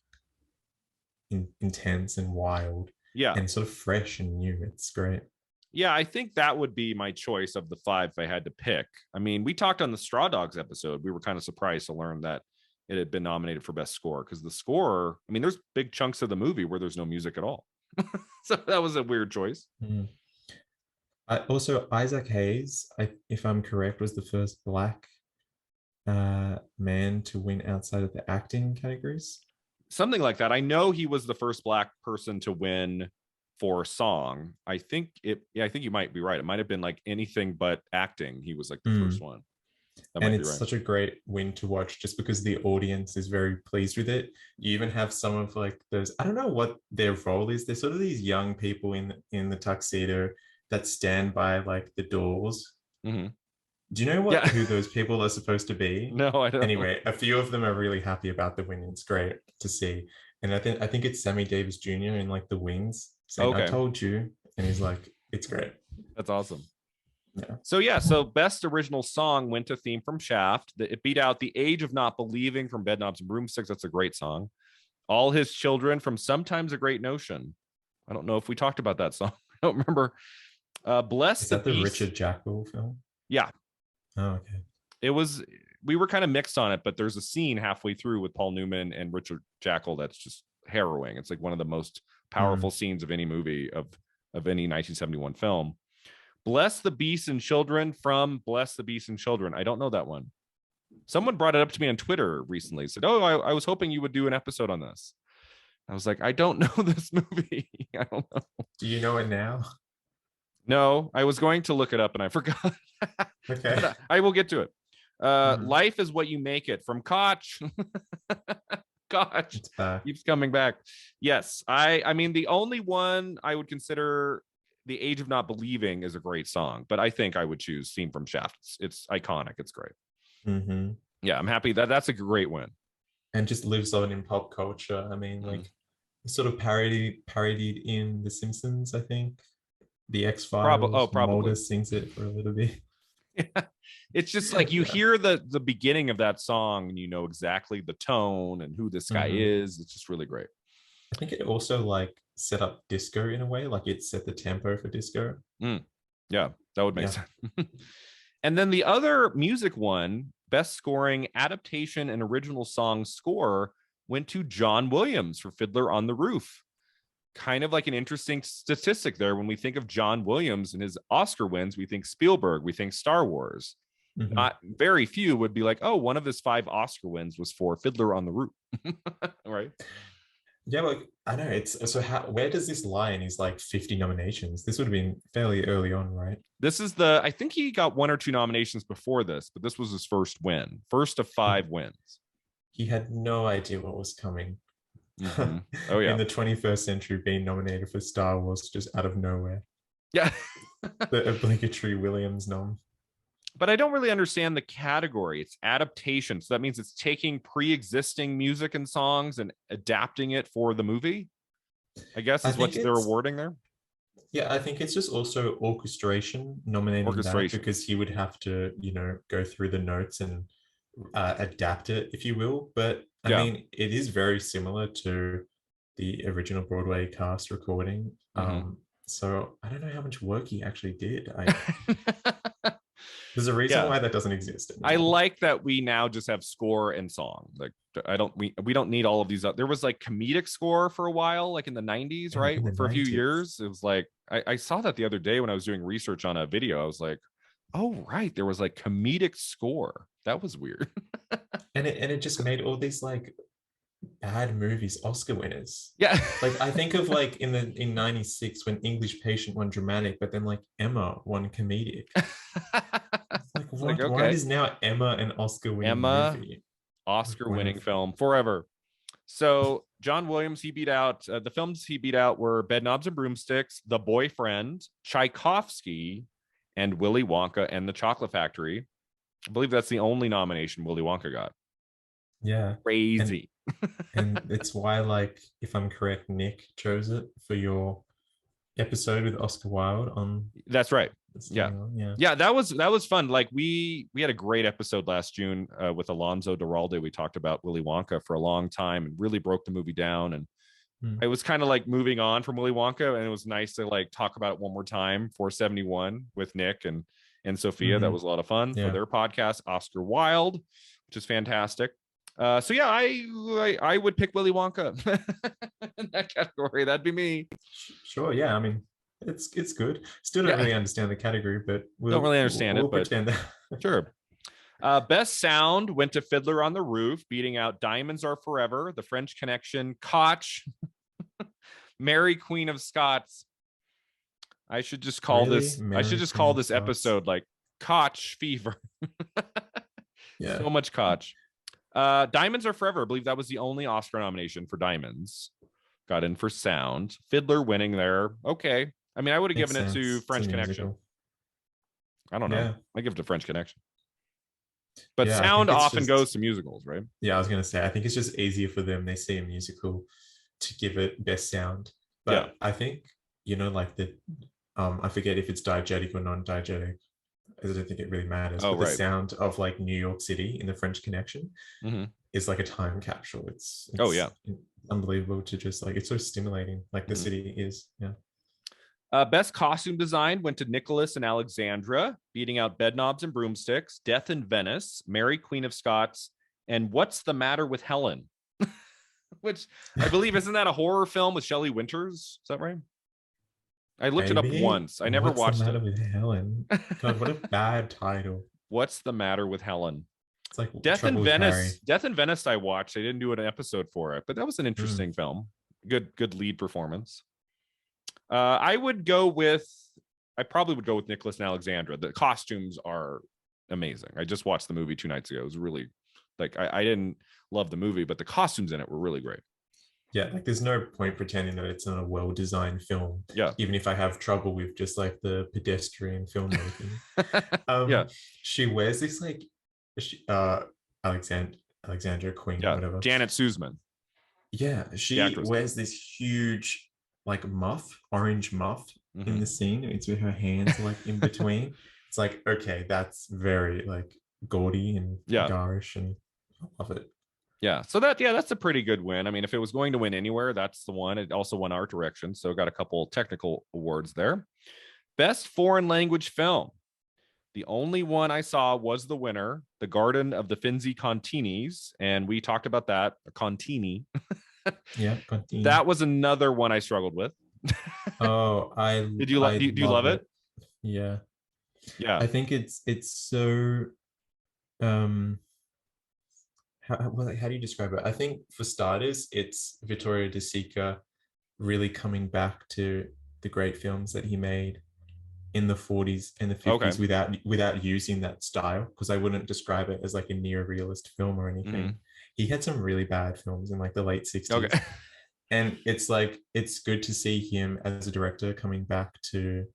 intense and wild yeah, and sort of fresh and new. It's great. yeah. I think that would be my choice of the five if I had to pick. I mean, we talked on the Straw Dogs episode. We were kind of surprised to learn that it had been nominated for best score because the score. I mean, there's big chunks of the movie where there's no music at all. So that was a weird choice. Mm. Also, Isaac Hayes, if I'm correct, was the first black man to win outside of the acting categories. Something like that. I know he was the first black person to win for song. I think it. Yeah, I think you might be right. It might have been like anything but acting. He was like the first one. That And might be it's right. such a great win to watch just because the audience is very pleased with it. You even have some of like those, I don't know what their role is. They're sort of these young people in the tuxedo that stand by like the doors. Mm-hmm. Do you know Yeah. who those people are supposed to be? No, I don't. Anyway, a few of them are really happy about the win. It's great to see. And I think it's Sammy Davis Jr. in like the wings saying, I Okay, told you. And he's like, it's great. that's awesome. Yeah. So best original song went to theme from Shaft. It beat out The Age of Not Believing from Bedknobs and Broomsticks. That's a great song. All His Children from Sometimes a Great Notion. I don't know if we talked about that song. I don't remember. Bless Is the that the Beast. Richard Jackal film? Yeah, Oh, okay. it was. We were kind of mixed on it, but there's a scene halfway through with Paul Newman and Richard Jackal that's just harrowing. It's like one of the most powerful scenes of any movie of any 1971 film. Bless the Beasts and Children from Bless the Beasts and Children. I don't know that one. Someone brought it up to me on Twitter recently. Said, "Oh, I was hoping you would do an episode on this." I was like, "I don't know this movie. I don't know." Do you know it now? No, I was going to look it up and I forgot. Okay. But I will get to it. Life is What You Make It from Koch. Koch It's back. keeps coming back. Yes, I mean the only one I would consider The Age of Not Believing is a great song, but I think I would choose Theme from Shaft. It's iconic. It's great. Mm-hmm. Yeah, I'm happy that's a great win. And just lives on in pop culture. I mean, like sort of parodied in The Simpsons, I think. The X Files. Probably. Mulder sings it for a little bit. Yeah. It's just like you Yeah. hear the beginning of that song and you know exactly the tone and who this guy is. It's just really great. I think it also like set up disco in a way, like it set the tempo for disco. Yeah, that would make sense. And then the other music one, best scoring adaptation and original song score, went to John Williams for Fiddler on the Roof. Kind of like an interesting statistic there. When we think of John Williams and his Oscar wins, we think Spielberg, we think Star Wars. Not very few would be like, oh, one of his 5 Oscar wins was for Fiddler on the Roof. Right. Yeah, like I know it's so where does this lie in his like 50 nominations? This would have been fairly early on, right? This is I think he got 1 or 2 nominations before this, but this was his first win, first of 5 wins. He had no idea what was coming. Mm-hmm. Oh yeah. In the 21st century, being nominated for Star Wars just out of nowhere. Yeah. The obligatory Williams nom. But I don't really understand the category. It's adaptation. So that means it's taking pre-existing music and songs and adapting it for the movie, I guess is what they're awarding there. Yeah, I think it's just also orchestration nominating that because he would have to, go through the notes and adapt it, if you will. But I mean, it is very similar to the original Broadway cast recording. So I don't know how much work he actually did. There's a reason why that doesn't exist anymore. I like that we now just have score and song. Like we don't need all of these. There was like comedic score for a while, like in the 90s, right? For a few years. It was like I saw that the other day when I was doing research on a video. I was like, Oh, right. There was like comedic score. That was weird. And it just made all these like bad movies Oscar winners. Yeah. Like I think of like in '96 when English Patient won dramatic, but then like Emma won comedic. It's like It's like, what? Why okay. is now Emma an Oscar winning Emma, movie? Like Oscar when winning film forever. So John Williams, he beat out the films he beat out were Bed Knobs and Broomsticks, The Boyfriend, Tchaikovsky, and Willy Wonka and the Chocolate Factory. I believe that's the only nomination Willy Wonka got. yeah. And Crazy. and it's why, like, if I'm correct, Nick chose it for your episode with Oscar Wilde on That's right. Yeah. Yeah. Yeah, that was fun. Like we had a great episode last June with Alonso Duralde. We talked about Willy Wonka for a long time and really broke the movie down. And it was kind of like moving on from Willy Wonka, and it was nice to like talk about it one more time for 71 with Nick and Sophia. That was a lot of fun for their podcast, Oscar Wilde, which is fantastic. So yeah, I would pick Willy Wonka in that category. That'd be me. Sure. Yeah. I mean, it's good. Still don't really understand the category, but don't really understand we'll it, but pretend that. sure. Best sound went to Fiddler on the Roof, beating out Diamonds Are Forever, The French Connection, Koch, Mary Queen of Scots. I should just call this. I should just call this episode like Koch Fever. Yeah. So much Koch. Diamonds Are Forever. I believe that was the only Oscar nomination for Diamonds. Got in for sound. Fiddler winning there. Okay. I mean, I would have given it to French Connection. I don't know. Yeah. I give it to French Connection. But sound often goes to musicals, right? Yeah, I was going to say, I think it's just easier for them. They see a musical to give it best sound. But I think, like I forget if it's diegetic or non-diegetic. I don't think it really matters. But the sound of like New York City in the French Connection is like a time capsule. It's unbelievable to just like, it's so stimulating. Like the city is. Yeah. Best costume design went to Nicholas and Alexandra, beating out Bedknobs and Broomsticks, Death in Venice, Mary Queen of Scots, and What's the Matter with Helen? Which I believe, isn't that a horror film with Shelley Winters? Is that right? I looked it up once. I never watched it. What's the Matter with Helen? God, what a bad title. What's the Matter with Helen? It's like Death in Venice. Death in Venice I watched. They didn't do an episode for it, but that was an interesting film. Good lead performance. I probably would go with Nicholas and Alexandra. The costumes are amazing. I just watched the movie 2 nights ago. It was really like, I didn't love the movie, but the costumes in it were really great. Yeah, like there's no point pretending that it's not a well-designed film. Yeah. Even if I have trouble with just like the pedestrian filmmaking. She wears this like Alexandra Queen, whatever. Janet Sussman. Yeah, she wears this huge like orange muff in the scene. It's with her hands like in between. It's like, okay, that's very like gaudy and garish, and I love it. Yeah, so that's a pretty good win. I mean, if it was going to win anywhere, that's the one. It also won art direction, so got a couple technical awards there. Best foreign language film. The only one I saw was the winner, The Garden of the Finzi Continis, and we talked about that, Contini. Yeah, Contini. That was another one I struggled with. Oh, do you love it? Yeah. Yeah. I think it's so how do you describe it? I think for starters, it's Vittorio De Sica really coming back to the great films that he made in the 40s and the 50s without using that style, because I wouldn't describe it as like a near-realist film or anything. He had some really bad films in like the late 60s. And it's like, it's good to see him as a director coming back to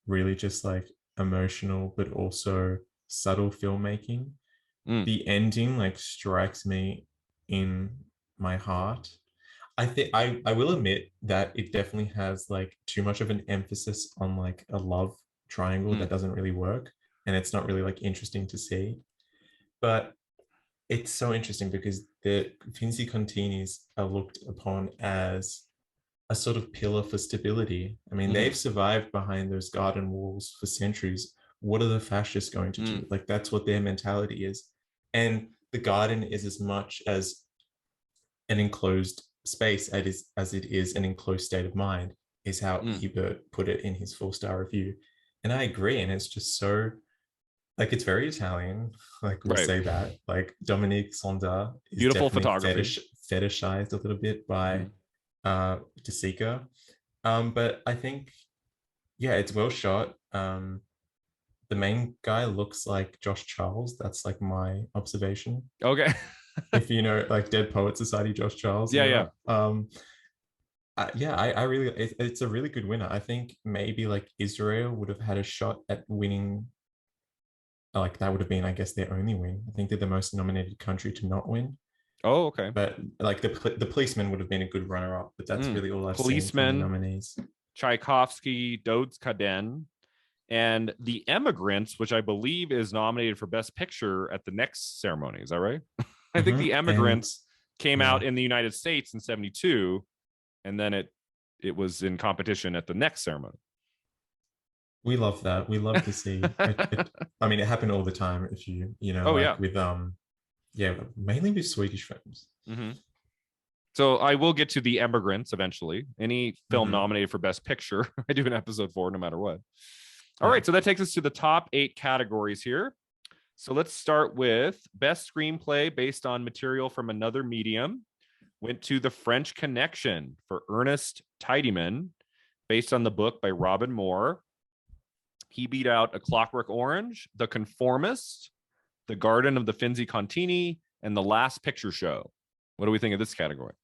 really just like emotional but also subtle filmmaking. The ending like strikes me in my heart. I think I will admit that it definitely has like too much of an emphasis on like a love triangle that doesn't really work, and it's not really like interesting to see. But it's so interesting because the Finzi Continis are looked upon as a sort of pillar for stability. I mean, they've survived behind those garden walls for centuries. What are the fascists going to do? Like, that's what their mentality is. And the garden is as much as an enclosed space as it is an enclosed state of mind, is how Ebert put it in his 4-star review. and I agree, and it's just so like it's very Italian. Like we'll Right. say that. Like Dominique Sonda is Beautiful definitely photography. fetishized a little bit by Mhm. De Sica. But I think yeah, it's well shot. The main guy looks like Josh Charles. That's like my observation. Okay. If you know, like Dead Poet Society, Josh Charles Yeah, yeah. era. Yeah, I really, it's a really good winner. I think maybe like Israel would have had a shot at winning. Like that would have been, I guess, their only win. I think they're the most nominated country to not win. Oh, okay. But like the policeman would have been a good runner up. But that's really all I've seen from the Policeman, nominees. Tchaikovsky, Dodds Kaden, and The Emigrants, which I believe is nominated for Best Picture at the next ceremony. Is that right? I think The And Emigrants came yeah, out in the United States in 72, and then it was in competition at the next ceremony. we love that. We love to see it. I mean, it happened all the time. If you know, Oh, yeah. like with yeah, mainly with Swedish films. Mm-hmm. So I will get to The Emigrants eventually. Any film Mm-hmm. nominated for Best Picture, I do an episode for no matter what. All Yeah. right, so that takes us to the top 8 categories here. So let's start with Best Screenplay based on material from another medium. Went to The French Connection for Ernest Tidyman, based on the book by Robin Moore. He beat out A Clockwork Orange, The Conformist, The Garden of the Finzi Contini, and The Last Picture Show. What do we think of this category?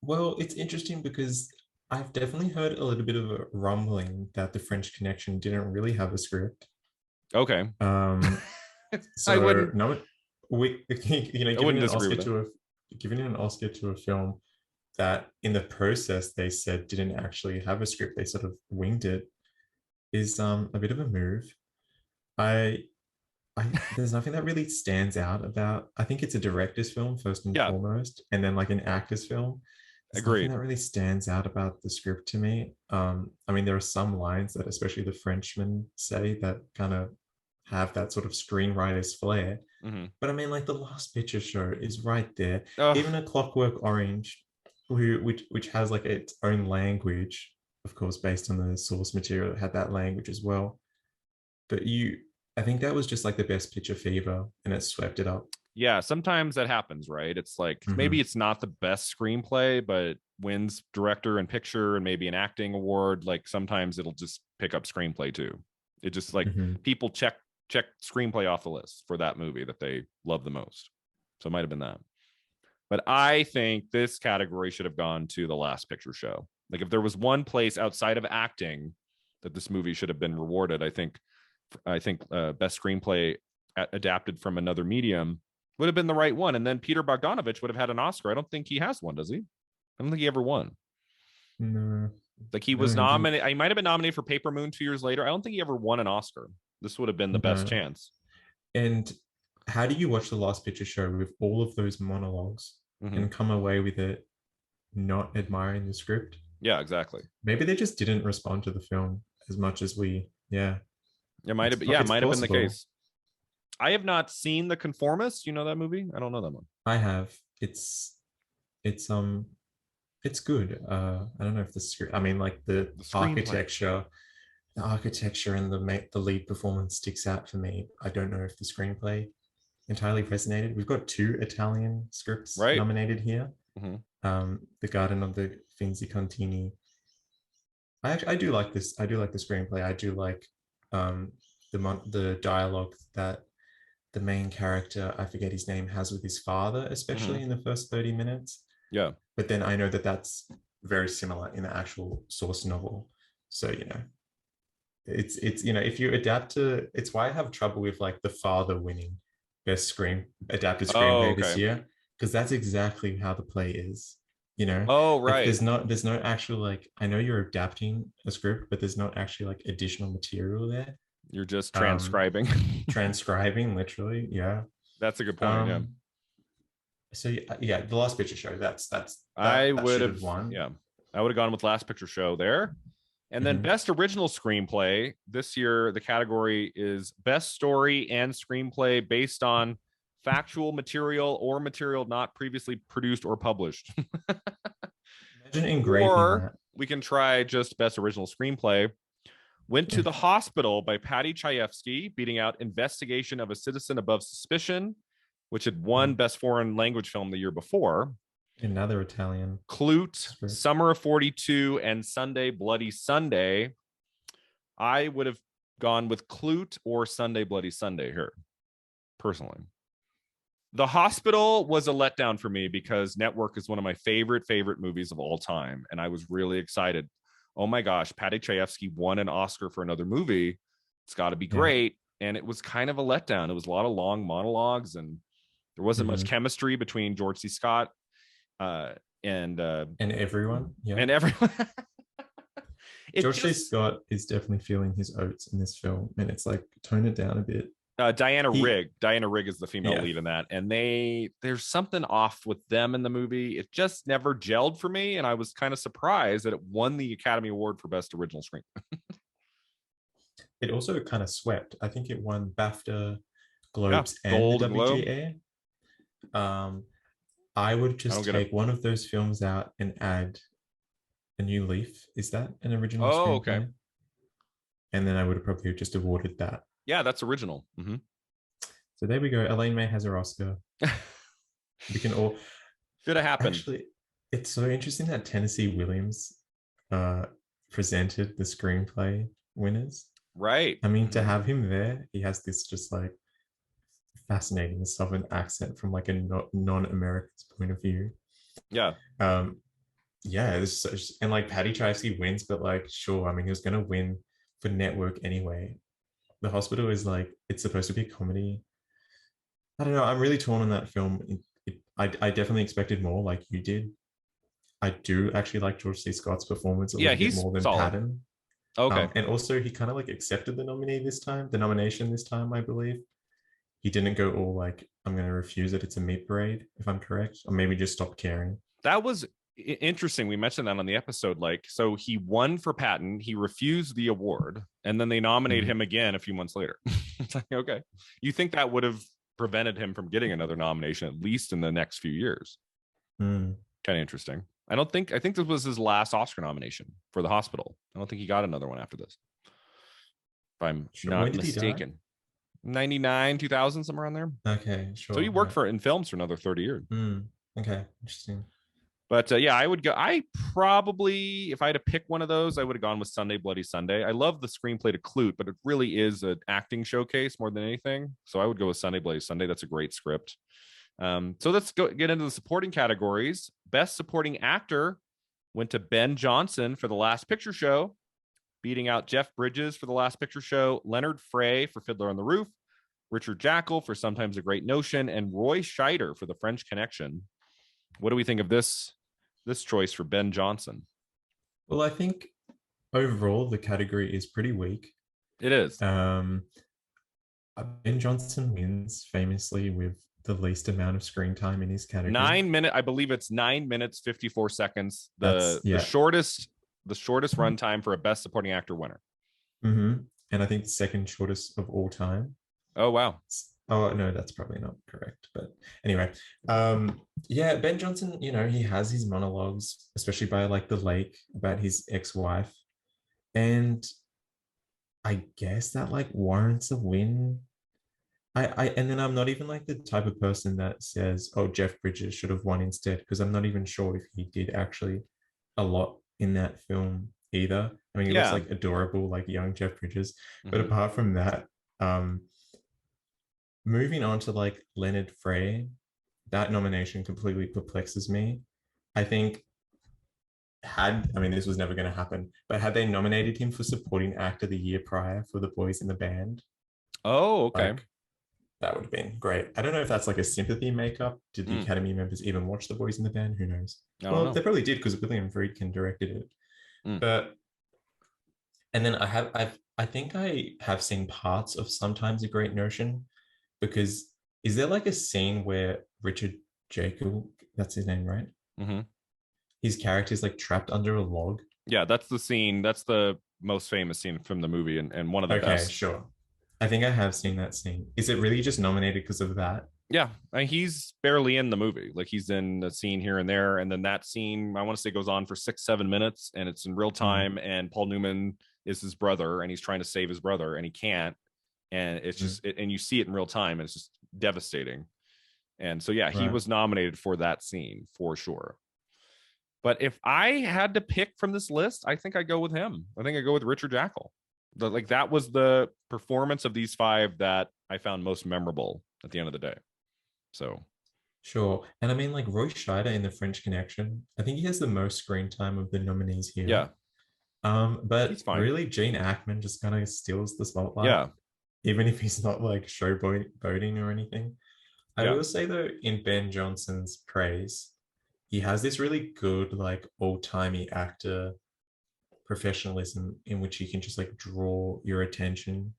Well, it's interesting because I've definitely heard a little bit of a rumbling that the French Connection didn't really have a script. Okay. I So wouldn't no, we you know I wouldn't disagree with that. giving an Oscar to a film that in the process they said didn't actually have a script, they sort of winged it, is a bit of a move. I there's nothing that really stands out about. I think it's a director's film first and Yeah, foremost, and then like an actor's film. There's nothing agreed. that really stands out about the script to me. I mean, there are some lines that, especially the Frenchmen, say that kind of have that sort of screenwriter's flair. Mm-hmm. But I mean, like the Last Picture Show is right there. Oh, Even A Clockwork Orange, which has like its own language, of course, based on the source material, it had that language as well. But I think that was just like the best picture fever, and it swept it up. yeah, sometimes that happens, right? It's like maybe Mm-hmm. it's not the best screenplay, but wins director and picture and maybe an acting award. Like sometimes it'll just pick up screenplay too. It just like Mm-hmm. people check screenplay off the list for that movie that they love the most. So it might have been that. But I think this category should have gone to The Last Picture Show. Like if there was one place outside of acting that this movie should have been rewarded, I think best screenplay adapted from another medium would have been the right one. And then Peter Bogdanovich would have had an Oscar. I don't think he has one, does he? I don't think he ever won. No, Like he was no, he didn't. nominated. He might have been nominated for Paper Moon 2 years later. I don't think he ever won an Oscar. This would have been the best No. chance. And how do you watch the Last Picture Show with all of those monologues Mm-hmm. and come away with it not admiring the script? Yeah, exactly. Maybe they just didn't respond to the film as much as we. Yeah, It might have been. Yeah, it it's might have been the possible. case. I have not seen The Conformist. You know that movie? I don't know that one. I have. It's it's good. I don't know if the script. I mean, like The screenplay. the architecture and the lead performance sticks out for me. I don't know if the screenplay entirely resonated. We've got 2 Italian scripts Right. nominated here. Mm-hmm. The Garden of the Finzi Contini. I do like this. I do like the screenplay. I do like um, the dialogue that the main character, I forget his name, has with his father, Mm-hmm. especially in the first 30 minutes. Yeah. But then I know that that's very similar in the actual source novel. So, it's if you adapt to, it's why I have trouble with like The Father winning best adapted Oh, screenplay this okay. year, because that's exactly how the play is. You know, Oh, like right. there's no actual, like, I know you're adapting a script, but there's not actually like additional material there. You're just Um, transcribing. transcribing literally, yeah. That's a good point. Yeah. Um, so yeah, the Last Picture Show. I That would should have, have won. yeah, I would have gone with Last Picture Show there. And then Mhm. best original screenplay this year, the category is best story and screenplay based on factual material or material not previously produced or published. Imagine engraving Or that. we can try just best original screenplay, Went to the Hospital by Patty Chayefsky, beating out Investigation of a Citizen Above Suspicion, which had won Best Foreign Language Film the year before. Another Italian. Clute, Summer of 42, and Sunday Bloody Sunday. I would have gone with Clute or Sunday Bloody Sunday here, personally. The Hospital was a letdown for me because Network is one of my favorite movies of all time, and I was really excited. Oh my gosh, Patty Chayefsky won an Oscar for another movie. It's got to be great. And it was kind of a letdown. It was a lot of long monologues, and there wasn't much chemistry between George C. Scott and everyone. Yeah. And everyone. George C. Scott is definitely feeling his oats in this film, and it's like, tone it down a bit. Diana Rigg is the female lead in that, and there's something off with them in the movie. It just never gelled for me, and I was kind of surprised that it won the Academy Award for Best Original Screen. It also kind of swept. I think it won BAFTA, Globes, and the WGA. I would just take one of those films out and add A New Leaf. Is that an original screenplay? Okay. And then I would have probably just awarded that. Yeah, that's original. Mm-hmm. So there we go. Elaine May has her Oscar. We can all. Should have happened. Actually, it's so interesting that Tennessee Williams presented the screenplay winners. Right. I mean, to have him there, he has this just like fascinating Southern accent from like a non-American's point of view. Yeah. Yeah. And like Patty Chayefsky wins, but like, sure. I mean, he was going to win for Network anyway. The Hospital is like, it's supposed to be a comedy. I don't know. I'm really torn on that film. I definitely expected more, like you did. I do actually like George C. Scott's performance a little bit more than Patton. Okay. And also he kind of like accepted the nomination this time, I believe. He didn't go all like, I'm going to refuse it. It's a meat parade, if I'm correct. Or maybe just stop caring. That was interesting. We mentioned that on the episode. Like, so he won for Patton, he refused the award, and then they nominate him again a few months later. It's like, okay, you think that would have prevented him from getting another nomination, at least in the next few years? Kind of interesting. I think this was his last Oscar nomination for The Hospital. I don't think he got another one after this, if I'm not mistaken. 99, 2000, somewhere around there. Okay, sure. So he worked in films for another 30 years. Okay, interesting. But yeah, I would go. I probably, if I had to pick one of those, I would have gone with Sunday Bloody Sunday. I love the screenplay to Clute, but it really is an acting showcase more than anything. So I would go with Sunday Bloody Sunday. That's a great script. So let's get into the supporting categories. Best Supporting Actor went to Ben Johnson for The Last Picture Show, beating out Jeff Bridges for The Last Picture Show, Leonard Frey for Fiddler on the Roof, Richard Jackal for Sometimes a Great Notion, and Roy Scheider for The French Connection. What do we think of this choice for Ben Johnson? Well, I think overall the category is pretty weak. It is. Ben Johnson wins famously with the least amount of screen time in his category. 9 minutes. I believe it's 9 minutes 54 seconds. The shortest runtime for a Best Supporting Actor winner. And I think the second shortest of all time. Oh wow. Oh no, that's probably not correct. But anyway, yeah, Ben Johnson, he has his monologues, especially by like the lake, about his ex-wife. And I guess that like warrants a win. And then I'm not even like the type of person that says, oh, Jeff Bridges should have won instead, because I'm not even sure if he did actually a lot in that film either. I mean, he looks like adorable, like young Jeff Bridges. But apart from that, moving on to like Leonard Frey, that nomination completely perplexes me. I think this was never going to happen, but had they nominated him for Supporting Actor the year prior for The Boys in the Band? Oh, okay. That would have been great. I don't know if that's like a sympathy makeup. Did the Academy members even watch The Boys in the Band? Who knows? Well, they probably did, because William Friedkin directed it. But and then I think I have seen parts of Sometimes a Great Notion, because is there like a scene where Richard Jackal, that's his name, right? His character is like trapped under a log. Yeah, that's the scene. That's the most famous scene from the movie, and one of the best. Okay, sure. I think I have seen that scene. Is it really just nominated because of that? Yeah, he's barely in the movie. Like, he's in a scene here and there, and then that scene, I want to say, goes on for 6-7 minutes, and it's in real time. And Paul Newman is his brother, and he's trying to save his brother, and he can't. And it's just, and you see it in real time, and it's just devastating. And so, yeah, he was nominated for that scene for sure. But if I had to pick from this list, I think I go with him. I think I go with Richard Jackal. Like that was the performance of these five that I found most memorable at the end of the day. So sure. And I mean, like Roy Scheider in The French Connection, I think he has the most screen time of the nominees here. yeah, but he's fine. really, Gene Hackman just kind of steals the spotlight. Yeah, even if he's not like showboating or anything. I yeah. will say though, in Ben Johnson's praise, he has this really good, like old-timey actor professionalism in which he can just like draw your attention.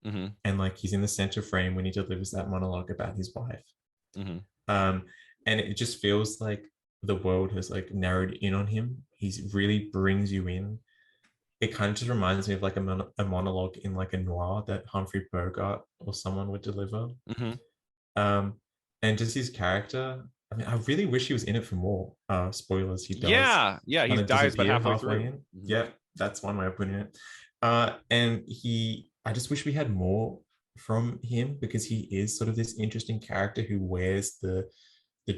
And like he's in the center frame when he delivers that monologue about his wife. And it just feels like the world has like narrowed in on him. He really brings you in. It kind of just reminds me of like a monologue in like a noir that Humphrey Bogart or someone would deliver. And just his character, I mean, I really wish he was in it for more. Spoilers, he does. Yeah, he dies about halfway through. In. Yeah, that's one way of putting it. And I just wish we had more from him, because he is sort of this interesting character who wears the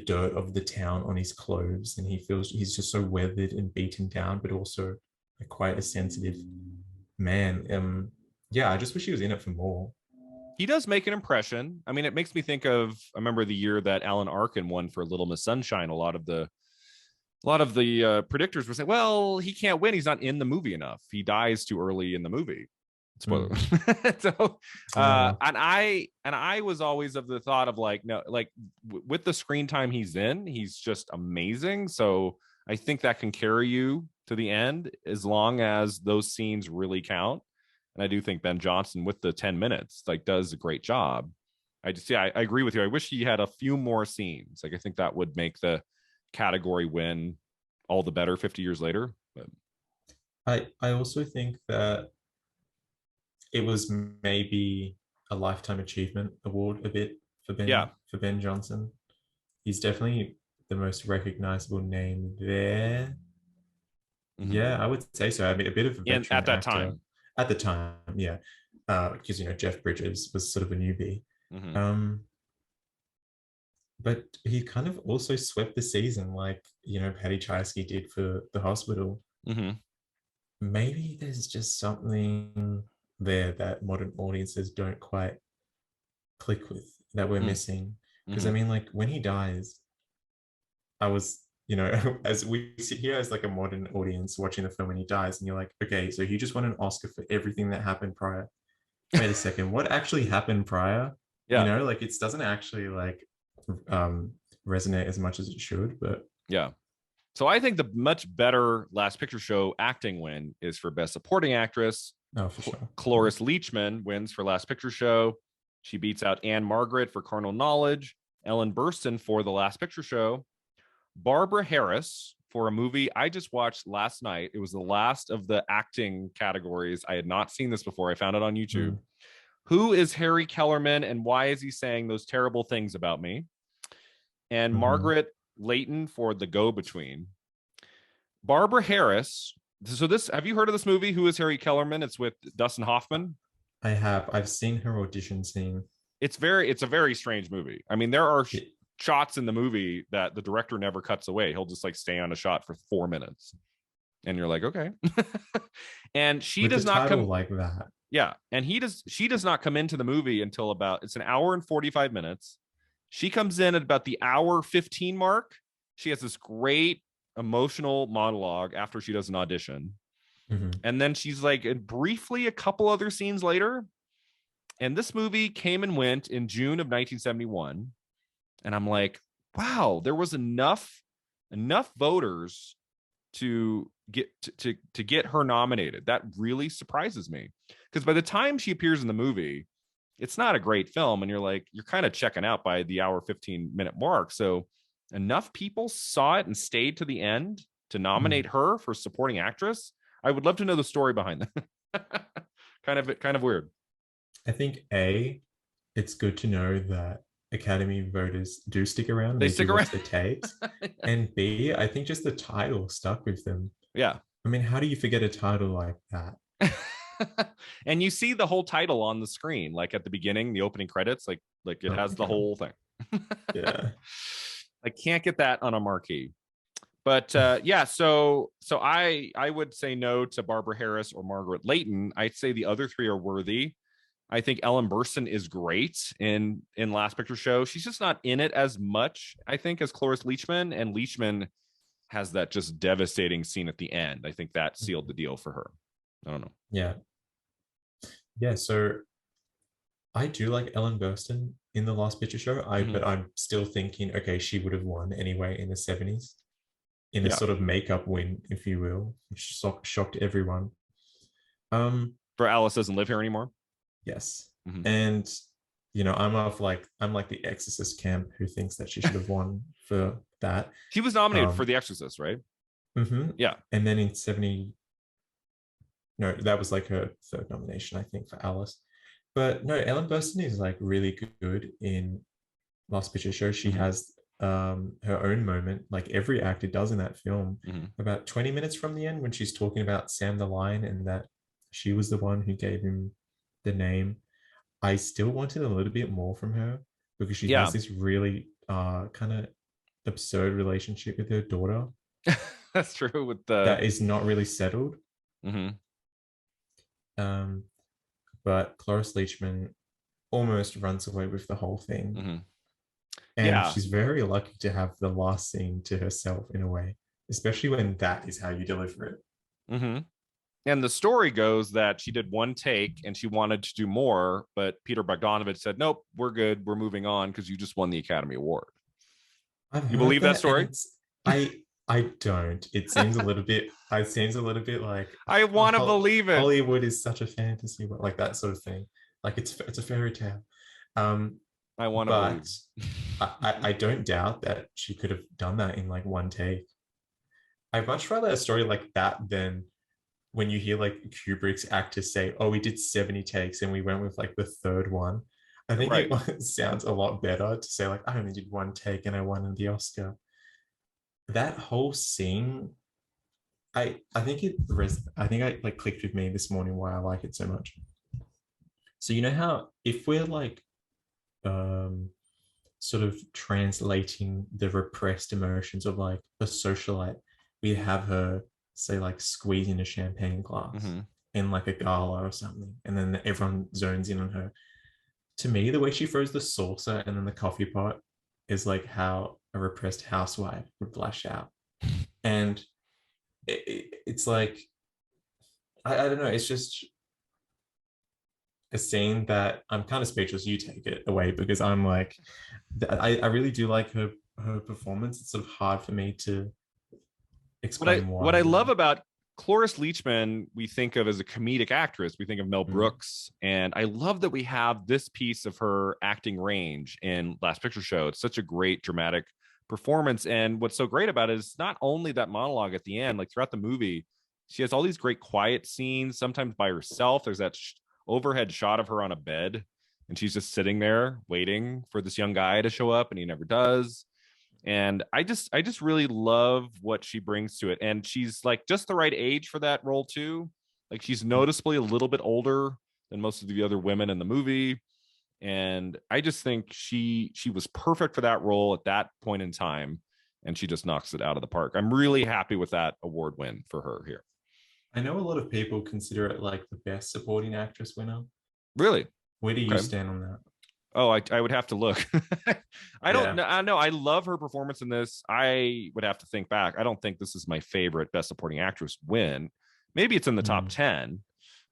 dirt of the town on his clothes, and he feels he's just so weathered and beaten down, but also quite a sensitive man. Yeah, I just wish he was in it for more. He does make an impression. I mean, it makes me think of, I remember the year that Alan Arkin won for Little Miss Sunshine. A lot of the predictors were saying, well, he can't win. He's not in the movie enough. He dies too early in the movie. Spoiler. So, and I was always of the thought of like, no, like with the screen time he's in, he's just amazing. So I think that can carry you to the end as long as those scenes really count. And I do think Ben Johnson with the 10 minutes like does a great job. I agree with you. I wish he had a few more scenes. Like I think that would make the category win all the better 50 years later. But I also think that it was maybe a lifetime achievement award a bit for Ben Johnson. He's definitely the most recognizable name there. Yeah, I would say so. I mean, a bit of a veteran at that actor. time. At the time, yeah, because Jeff Bridges was sort of a newbie. But he kind of also swept the season, like Patty Chayefsky did for The Hospital. Maybe there's just something there that modern audiences don't quite click with, that we're missing. Because I mean, like when he dies, I was, as we sit here as like a modern audience watching the film when he dies, and you're like, okay, so he just won an Oscar for everything that happened prior. Wait a second, what actually happened prior? Yeah. Like it doesn't actually like resonate as much as it should. But yeah. So I think the much better Last Picture Show acting win is for Best Supporting Actress. Oh, for sure. Cloris Leachman wins for Last Picture Show. She beats out Anne Margaret for Carnal Knowledge, Ellen Burstyn for The Last Picture Show, Barbara Harris for a movie I just watched last night. It was the last of the acting categories. I had not seen this before. I found it on YouTube. Who is Harry Kellerman and why is he saying those terrible things about me? And Margaret Leighton for The Go-Between. Barbara Harris. So have you heard of this movie? Who is Harry Kellerman? It's with Dustin Hoffman. I have. I've seen her audition scene. It's a very strange movie. I mean, there are shots in the movie that the director never cuts away. He'll just like stay on a shot for 4 minutes. And you're like, okay. And she does not come like that. Yeah. And she does not come into the movie until it's an hour and 45 minutes. She comes in at about the hour 15 mark. She has this great emotional monologue after she does an audition. And then she's like briefly a couple other scenes later. And this movie came and went in June of 1971. And I'm like, wow, there was enough voters to get her nominated. That really surprises me, because by the time she appears in the movie, it's not a great film, and you're kind of checking out by the hour 15-minute mark. So enough people saw it and stayed to the end to nominate her for supporting actress. I would love to know the story behind that. kind of weird. I think it's good to know that Academy voters do stick around. They stick around the tapes. And B, I think just the title stuck with them. Yeah. I mean, how do you forget a title like that? And you see the whole title on the screen, like at the beginning, the opening credits, like it has the whole thing. Yeah. I can't get that on a marquee. But yeah, so I would say no to Barbara Harris or Margaret Leighton. I'd say the other three are worthy. I think Ellen Burstyn is great in Last Picture Show. She's just not in it as much, I think, as Cloris Leachman. And Leachman has that just devastating scene at the end. I think that sealed the deal for her. I don't know. Yeah. Yeah. So I do like Ellen Burstyn in the Last Picture Show. But I'm still thinking, okay, she would have won anyway in the 70s in a sort of makeup win, if you will. Shocked everyone. For Alice Doesn't Live Here Anymore. Yes. And I'm like the Exorcist camp who thinks that she should have won for that. She was nominated for The Exorcist, right? Yeah. And then in 70, no, that was like her third nomination, I think, for Alice. But no, Ellen Burstyn is like really good in Last Picture Show. She has her own moment, like every actor does in that film. About 20 minutes from the end, when she's talking about Sam the Lion and that she was the one who gave him the name. I still wanted a little bit more from her because she has this really kind of absurd relationship with her daughter. That's true. With that is not really settled. But Cloris Leachman almost runs away with the whole thing. And she's very lucky to have the last scene to herself in a way, especially when that is how you deliver it. And the story goes that she did one take and she wanted to do more, but Peter Bogdanovich said, nope, we're good. We're moving on because you just won the Academy Award. You believe that story? I don't. It seems a little bit like I want to believe it. Hollywood is such a fantasy, like that sort of thing. Like it's a fairy tale. I want to believe. I don't doubt that she could have done that in like one take. I'd much rather a story like that than when you hear like Kubrick's actors say, oh, we did 70 takes and we went with like the third one. I think it sounds a lot better to say like, I only did one take and I won the Oscar. That whole scene, I think it like clicked with me this morning why I like it so much. So you know how if we're like sort of translating the repressed emotions of like a socialite, we have her say like squeezing a champagne glass in like a gala or something, and then everyone zones in on her. To me, the way she throws the saucer and then the coffee pot is like how a repressed housewife would flash out. And it's like I don't know, it's just a scene that I'm kind of speechless. You take it away because I'm like I really do like her performance. It's sort of hard for me to explain why. What I love about Cloris Leachman, we think of as a comedic actress. We think of Mel Brooks. And I love that we have this piece of her acting range in Last Picture Show. It's such a great dramatic performance. And what's so great about it is not only that monologue at the end, like throughout the movie, she has all these great quiet scenes, sometimes by herself. There's that overhead shot of her on a bed, and she's just sitting there waiting for this young guy to show up, and he never does. And I just really love what she brings to it. And she's like just the right age for that role too. Like she's noticeably a little bit older than most of the other women in the movie. And I just think she was perfect for that role at that point in time. And she just knocks it out of the park. I'm really happy with that award win for her here. I know a lot of people consider it like the best supporting actress winner. Really? Where do you stand on that? Oh, I would have to look. I don't know. I know I love her performance in this. I would have to think back. I don't think this is my favorite best supporting actress win. Maybe it's in the top 10.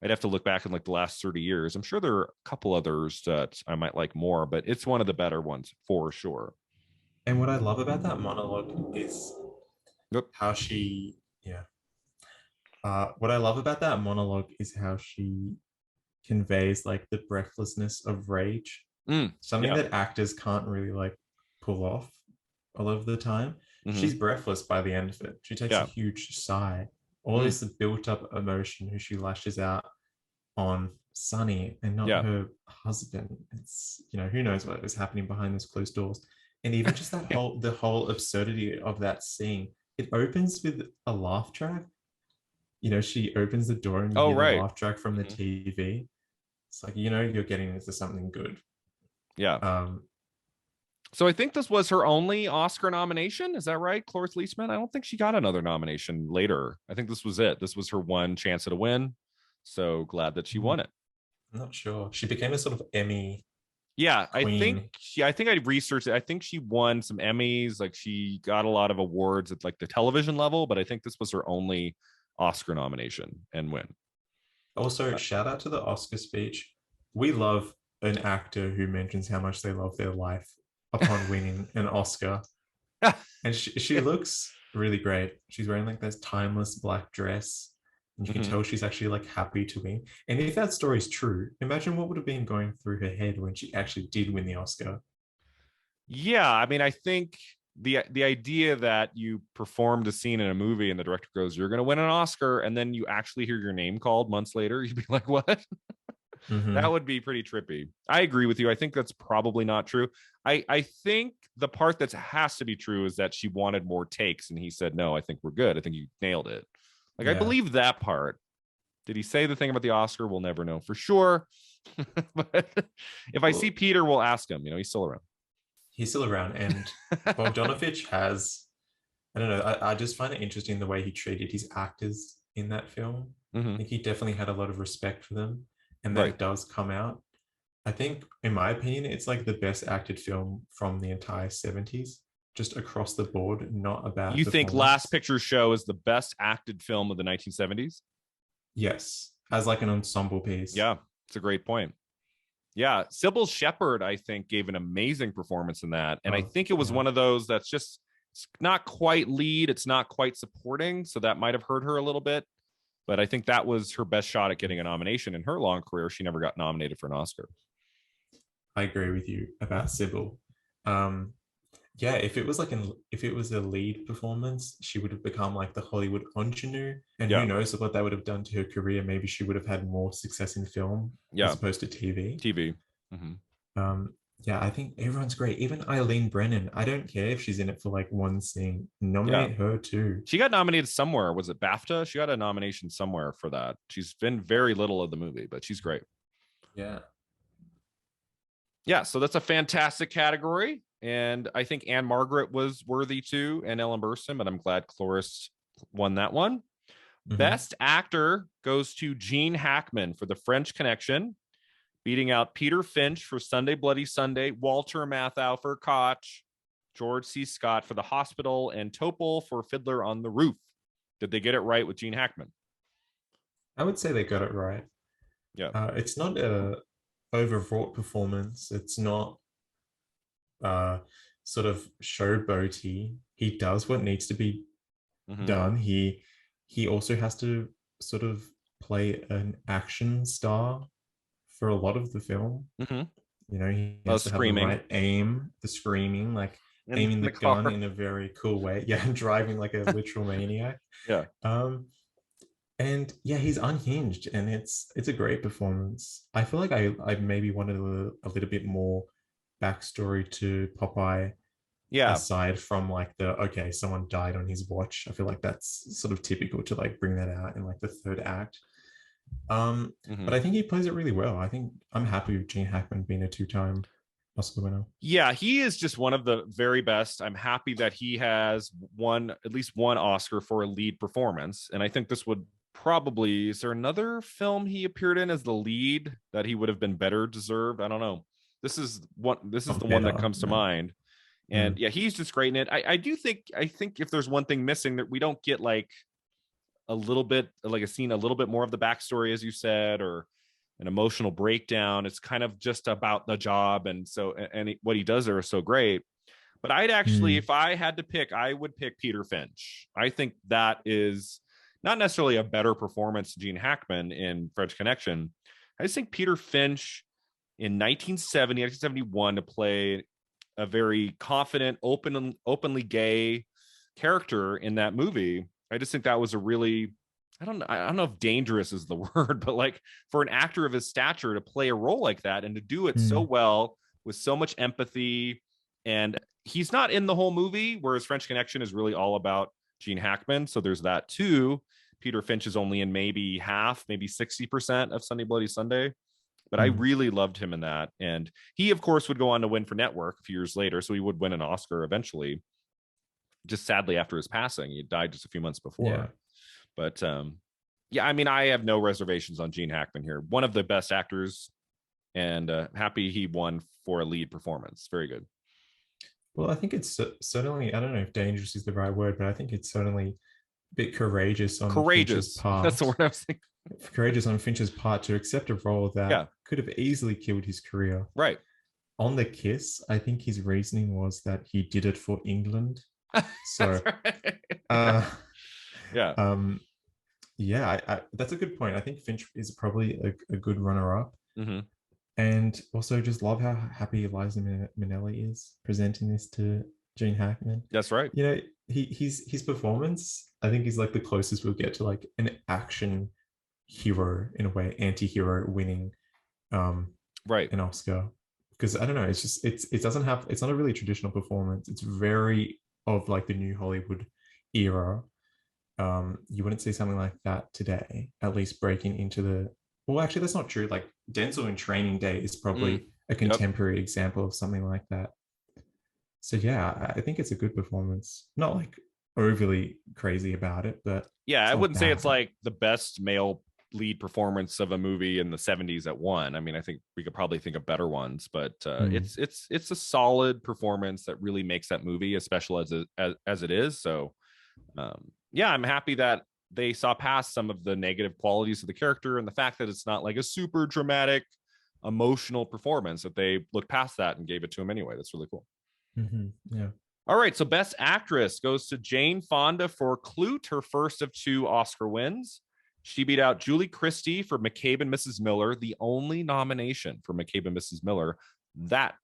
I'd have to look back in like the last 30 years. I'm sure there are a couple others that I might like more, but it's one of the better ones for sure. And what I love about that monologue is how she, what I love about that monologue is how she conveys like the breathlessness of rage. Something that actors can't really like pull off a lot of the time. She's breathless by the end of it. She takes a huge sigh. All this built up emotion who she lashes out on Sonny and not her husband. It's, who knows what is happening behind those closed doors. And even just that the whole absurdity of that scene. It opens with a laugh track she opens the door and you Oh, hear the right. laugh track from the Mhm. TV. It's like, you're getting into something good. Yeah. Um, So I think this was her only Oscar nomination. Is that right, Cloris Leachman? I don't think she got another nomination later. I think this was it. This was her one chance at a win. So glad that she won it. I'm not sure. She became a sort of Emmy Yeah, queen. I think I researched it. I think she won some Emmys. Like she got a lot of awards at like the television level, but I think this was her only Oscar nomination and win. Also, shout out to the Oscar speech. We love an actor who mentions how much they love their life upon winning an Oscar. And she looks really great. She's wearing like this timeless black dress. And you can Mhm. tell she's actually like happy to win. And if that story is true, imagine what would have been going through her head when she actually did win the Oscar. Yeah, I mean, I think the idea that you performed a scene in a movie and the director goes, "You're going to win an Oscar," and then you actually hear your name called months later, you'd be like, "What?" That Mm-hmm. would be pretty trippy. I agree with you. I think that's probably not true. I think the part that has to be true is that she wanted more takes, and he said, "No, I think we're good. I think you nailed it." Like I Yeah. believe that part. Did he say the thing about the Oscar? We'll never know for sure. But if I see Well, Peter, we'll ask him. He's still around. he's still around. And Bogdanovich has, I don't know, I just find it interesting the way he treated his actors in that film. I Hmm. think he definitely had a lot of respect for them. And Right. that does come out. I think, in my opinion, it's like the best acted film from the entire 70s, just across the board, not a bad You think Last performance. Picture Show is the best acted film of the 1970s? Yes, as like an ensemble piece. Yeah, it's a great point. Yeah, Sybil Shepherd, I think, gave an amazing performance in that. And I Oh, think it was yeah. one of those that's just it's not quite lead, it's not quite supporting. So that might have hurt her a little bit. But I think that was her best shot at getting a nomination in her long career. She never got nominated for an Oscar. I agree with you about Sybil. Um, yeah, if it was a lead performance, she would have become like the Hollywood ingenue, and who Yeah. knows what that would have done to her career. Maybe she would have had more success in film as Yeah. opposed to TV. TV. Hmm. Yeah, I think everyone's great. Even Eileen Brennan. I don't care if she's in it for like one scene. Yeah. Nominate her too. She got nominated somewhere. Was it BAFTA? She got a nomination somewhere for that. She's been very little of the movie, but she's great. Yeah. Yeah, so that's a fantastic category. And I think Anne Margaret was worthy too, and Ellen Burstyn, but I'm glad Cloris won that one. Mm-hmm. Best actor goes to Gene Hackman for The French Connection, beating out Peter Finch for Sunday Bloody Sunday, Walter Matthau for Koch, George C. Scott for The Hospital, and Topol for Fiddler on the Roof. Did they get it right with Gene Hackman? I would say they got it right. Yeah. It's not a overwrought performance. It's not uh sort of showboaty. He does what needs to be Mm-hmm. done. He also has to sort of play an action star for a lot of the film. Mm-hmm. He Oh, has to have the screaming right aim, the screaming, like in aiming the the gun car. in a very cool way. Yeah, and driving like a literal maniac. Yeah. Um, and yeah, he's unhinged, and it's a great performance. I feel like I maybe wanted a little bit more backstory to Popeye Yeah. aside from like the okay, someone died on his watch. I feel like that's sort of typical to like bring that out in like the third act. Mm-hmm. But I think he plays it really well. I think I'm happy with Gene Hackman being a two-time Oscar winner. Yeah, he is just one of the very best. I'm happy that he has won at least one Oscar for a lead performance. And I think this would probably, is there another film he appeared in as the lead that he would have been better deserved? I don't know. This is the Not one that better, comes to no. mind. And Mm, yeah, he's just great in it. I think if there's one thing missing that we don't get like a little bit like a scene, a little bit more of the backstory, as you said, or an emotional breakdown. It's kind of just about the job. And so, and what he does there is so great. But I'd actually, mm, if I had to pick, I would pick Peter Finch. I think that is not necessarily a better performance to Gene Hackman in French Connection. I just think Peter Finch in 1970, 1971 to play a very confident, openly gay character in that movie. I just think that was a really I don't know if dangerous is the word, but like for an actor of his stature to play a role like that and to do it so mm, well with so much empathy. And he's not in the whole movie, whereas French Connection is really all about Gene Hackman. So there's that too. Peter Finch is only in maybe half, maybe 60% of Sunday Bloody Sunday. But I really loved him in that. And he, of course, would go on to win for Network a few years later. So he would win an Oscar eventually. Just sadly, after his passing, he died just a few months before. Yeah. But yeah, I mean, I have no reservations on Gene Hackman here. One of the best actors, and happy he won for a lead performance. Very good. Well, I think it's certainly, I don't know if dangerous is the right word, but I think it's certainly a bit courageous on Finch's part. That's the word I was thinking. Courageous on Finch's part to accept a role that could have easily killed his career. Right. On The Kiss, I think his reasoning was that he did it for England. So, that's a good point. I think Finch is probably a good runner-up. And also just love how happy Liza Minnelli is presenting this to Gene Hackman. That's right. You know, his performance, I think, is like the closest we'll get to like an action hero in a way, anti-hero winning an Oscar. Because I don't know, it's not a really traditional performance. It's very of like the new Hollywood era. You wouldn't see something like that today, at least breaking into the, well, actually that's not true. Like Denzel in Training Day is probably a contemporary example of something like that. So yeah, I think it's a good performance. Not like overly crazy about it, but yeah, I wouldn't say it's like the best male lead performance of a movie in the 70s at one. I mean, I think we could probably think of better ones, but it's a solid performance that really makes that movie as special as it is. So yeah, I'm happy that they saw past some of the negative qualities of the character and the fact that it's not like a super dramatic emotional performance, that they looked past that and gave it to him anyway. That's really cool. Yeah. All right, so Best Actress goes to Jane Fonda for Clute, her first of 2 Oscar wins. She beat out Julie Christie for McCabe and Mrs. Miller, the only nomination for McCabe and Mrs. Miller. That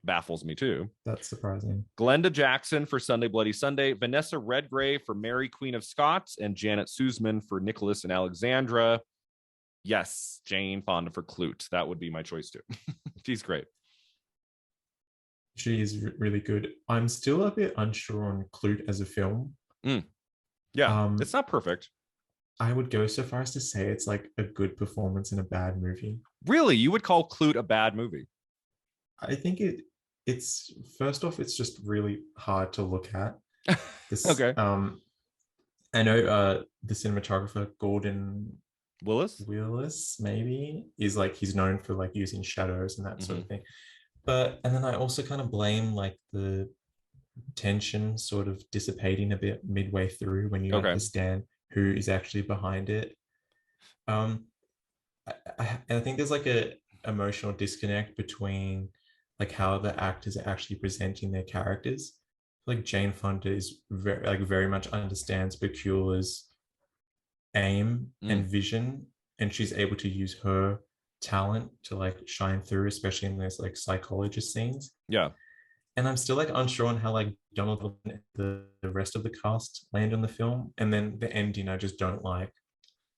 baffles me too. That's surprising. Glenda Jackson for Sunday Bloody Sunday, Vanessa Redgrave for Mary Queen of Scots, and Janet Suzman for Nicholas and Alexandra. Yes, Jane Fonda for Clute. That would be my choice too. She's great. She is really good. I'm still a bit unsure on Clute as a film. Yeah, it's not perfect. I would go so far as to say it's like a good performance in a bad movie. Really? You would call Clute a bad movie? I think it's first off, it's just really hard to look at. Okay. I know the cinematographer Gordon Willis maybe is like, he's known for like using shadows and that sort of thing. And then I also kind of blame like the tension sort of dissipating a bit midway through when you understand who is actually behind it. I think there's like a emotional disconnect between like how the actors are actually presenting their characters. Like Jane Fonda is very much understands Bakula's aim and vision, and she's able to use her talent to like shine through, especially in those like psychologist scenes. Yeah. And I'm still like unsure on how like Donald and the rest of the cast land on the film, and then the ending I just don't like.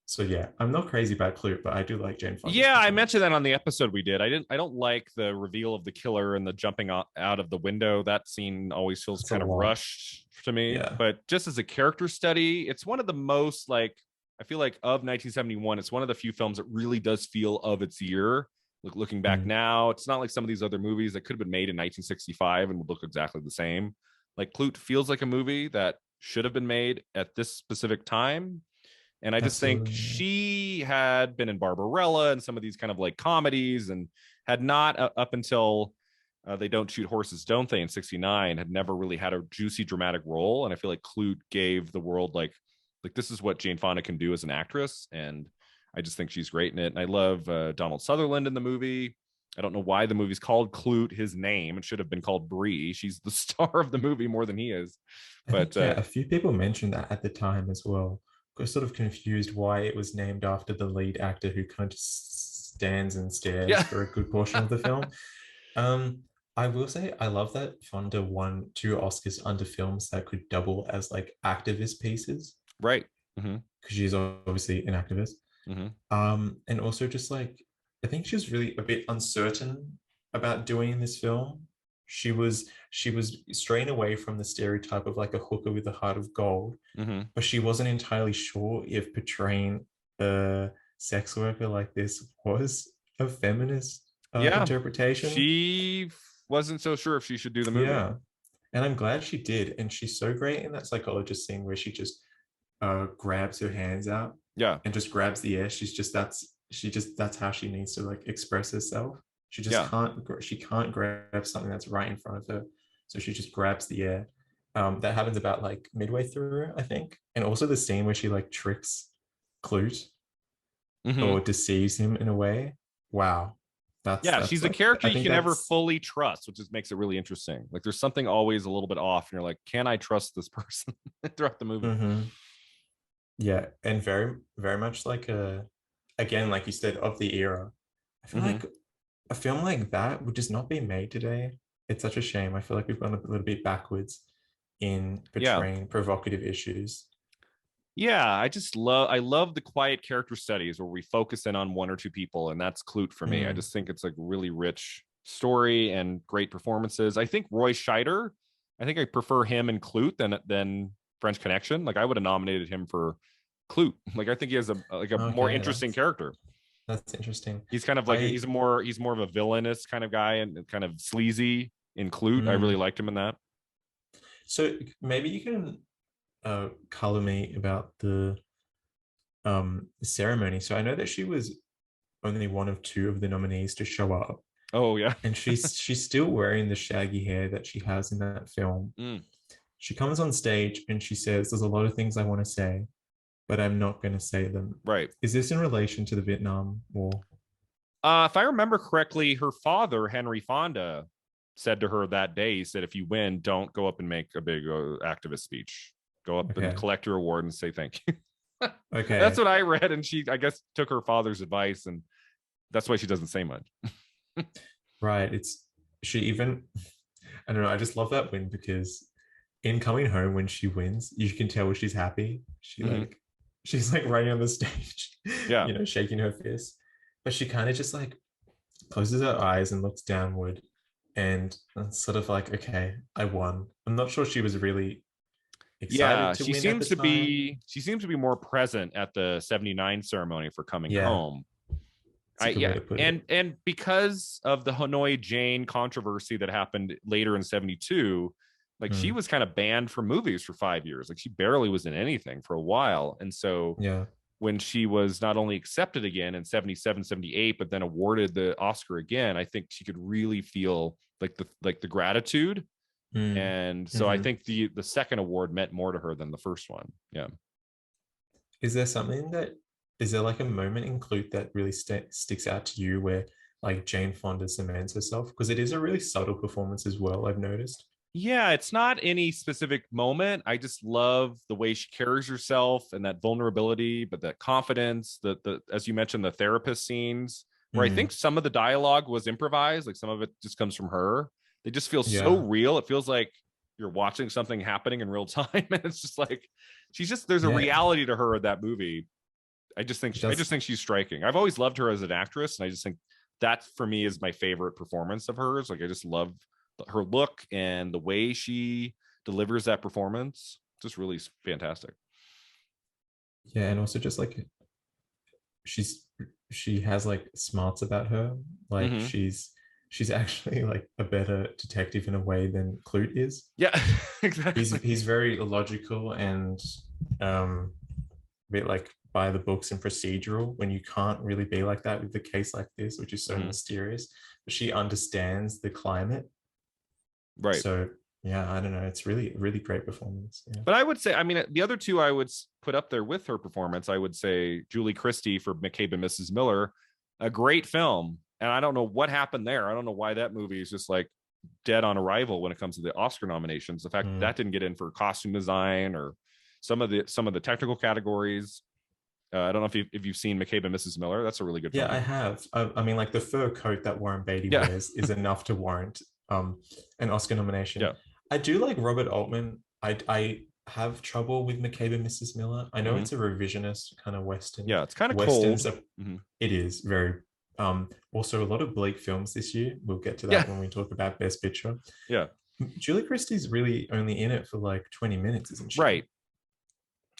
So yeah, I'm not crazy about Clute, but I do like Jane Fonda. Yeah, I mentioned that on the episode we did. I don't like the reveal of the killer and the jumping out of the window. That scene always feels kind of rushed to me. Yeah. But just as a character study, it's one of the most like, I feel like of 1971, it's one of the few films that really does feel of its year. Looking back now, it's not like some of these other movies that could have been made in 1965 and would look exactly the same. Like Clute feels like a movie that should have been made at this specific time. And I just think she had been in Barbarella and some of these kind of like comedies, and had not up until They Don't Shoot Horses, Don't They, in 1969, had never really had a juicy dramatic role. And I feel like Clute gave the world like this is what Jane Fonda can do as an actress. And I just think she's great in it. And I love Donald Sutherland in the movie. I don't know why the movie's called Clute, his name. It should have been called Bree. She's the star of the movie more than he is. But a few people mentioned that at the time as well. I was sort of confused why it was named after the lead actor who kind of stands and stares for a good portion of the film. I will say I love that Fonda won 2 Oscars under films that could double as like activist pieces. Right. Because she's obviously an activist. And also just like, I think she was really a bit uncertain about doing this film. She was straying away from the stereotype of like a hooker with a heart of gold, but she wasn't entirely sure if portraying a sex worker like this was a feminist Yeah, interpretation. she wasn't so sure if she should do the movie. Yeah, and I'm glad she did. And she's so great in that psychologist scene where she just grabs her hands out Yeah, and just grabs the air. That's how she needs to like express herself. yeah, She can't grab something that's right in front of her, so she just grabs the air. That happens about like midway through, I think. And also the scene where she like tricks Clute hmm or deceives him in a way. Wow, yeah. that's She's a like, character I you think can never that's fully trust, which just makes it really interesting. Like there's something always a little bit off, and you're like, can I trust this person throughout the movie? mhm. Yeah, and very very much like a, again, like you said, of the era. I feel hmm like a film like that would just not be made today. It's such a shame. I feel like we've gone a little bit backwards in Yeah, portraying provocative issues. yeah. I love the quiet character studies where we focus in on one or two people, and that's Clute for me. I Mm, just think it's like really rich story and great performances. I think Roy Scheider. I think I prefer him and Clute than French Connection. Like I would have nominated him for Clute. Like I think he has a more okay, interesting character. that's interesting. He's kind of like I he's more of a villainous kind of guy and kind of sleazy in Clute. I really mm, liked him in that. so maybe you can color me about the ceremony. So I know that she was only one of two of the nominees to show up, Oh yeah. and she's still wearing the shaggy hair that she has in that film. Mm, She comes on stage and she says, "There's a lot of things I want to say, but I'm not going to say them." right. Is this in relation to the Vietnam War? If I remember correctly, her father Henry Fonda said to her that day, he said, "If you win, don't go up and make a big activist speech. Go up and Okay. collect your award and say thank you." That's Okay. what I read, and she, I guess, took her father's advice, and that's why she doesn't say much. Right. She even, I don't know, I just love that win because in coming home when she wins, you can tell she's happy. hmm She's like running on the stage, Yeah, shaking her fist. But she kind of just like closes her eyes and looks downward and sort of like, okay, I won. I'm not sure she was really yeah. excited to win at the time. She seems to be more present at the '79 ceremony for coming Yeah, home. it's a good way Yeah, to put it. and because of the Hanoi Jane controversy that happened later in '72, like she Mm, was kind of banned from movies for 5 years. Like she barely was in anything for a while. And so yeah. when she was not only accepted again in '77, '78, but then awarded the Oscar again, I think she could really feel like the gratitude. Mm, And so I hmm. think the second award meant more to her than the first one. Yeah. Is there like a moment in Clute that really sticks out to you where like Jane Fonda cements herself? Because it is a really subtle performance as well, I've noticed. Yeah, it's not any specific moment. I just love the way she carries herself and that vulnerability, but that confidence, the as you mentioned, the therapist scenes where I think Mm, some of the dialogue was improvised, like some of it just comes from her. They just feel so yeah. real. It feels like you're watching something happening in real time. And it's just like there's a Yeah. reality to her in that movie. It I just does. think she's striking. I've always loved her as an actress, and I just think that for me is my favorite performance of hers. Like I just love her look and the way she delivers that performance. Just really fantastic. Yeah. And also just like she's she has like smarts about her. Like Mm-hmm. she's actually like a better detective in a way than Clute is. Yeah, He's exactly. he's very logical and um a bit like by the books and procedural when you can't really be like that with a case like this, which is so Mm-hmm. mysterious. But she understands the climate. Right. So yeah, I don't know. It's really, really great performance. Yeah. But I would say, I mean, the other two I would put up there with her performance, I would say Julie Christie for McCabe and Mrs. Miller, a great film. And I don't know what happened there. I don't know why that movie is just like dead on arrival when it comes to the Oscar nominations. The fact that Mm. that didn't get in for costume design or some of the technical categories. I don't know if you've seen McCabe and Mrs. Miller. That's a really good Yeah, I film. have. I mean, like the fur coat that Warren Beatty Yeah, wears is enough to warrant um an Oscar nomination. yeah. I do like Robert Altman. I have trouble with McCabe and Mrs. Miller. I know hmm it's a revisionist kind of Western. Yeah, it's kind of Westerns cold. are, hmm it is very. Also, a lot of bleak films this year. We'll get to Yeah, that when we talk about Best Picture. yeah, Julie Christie's really only in it for like 20 minutes, isn't she? right.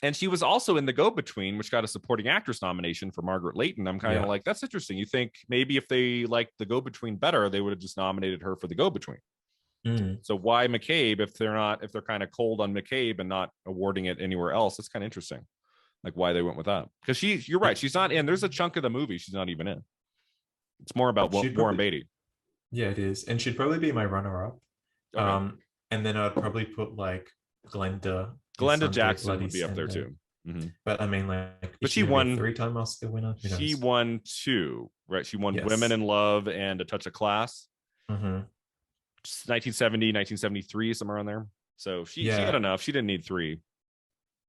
And she was also in The Go-Between, which got a supporting actress nomination for Margaret Leighton. I'm kind of Yeah. like, that's interesting. You think maybe if they liked The Go-Between better, they would have just nominated her for The Go-Between. Mm. So why McCabe if they're kind of cold on McCabe and not awarding it anywhere else? That's kind of interesting. Like why they went with that. Because you're right, she's not in. There's a chunk of the movie she's not even in. It's more about She'd Warren probably, Beatty. yeah, it is. And she'd probably be my runner-up. Okay. And then I'd probably put like Glenda in Glenda Sunday Jackson Bloody would be up there Sunday. too. Mm-hmm. But I mean, like, is But she she gonna be a won. three-time Oscar winner? Who She knows? won two, right? She won Women Yes. in Love and A Touch of Class. Mm-hmm. 1970, 1973, somewhere on there. So she had Yeah. enough. She didn't need three.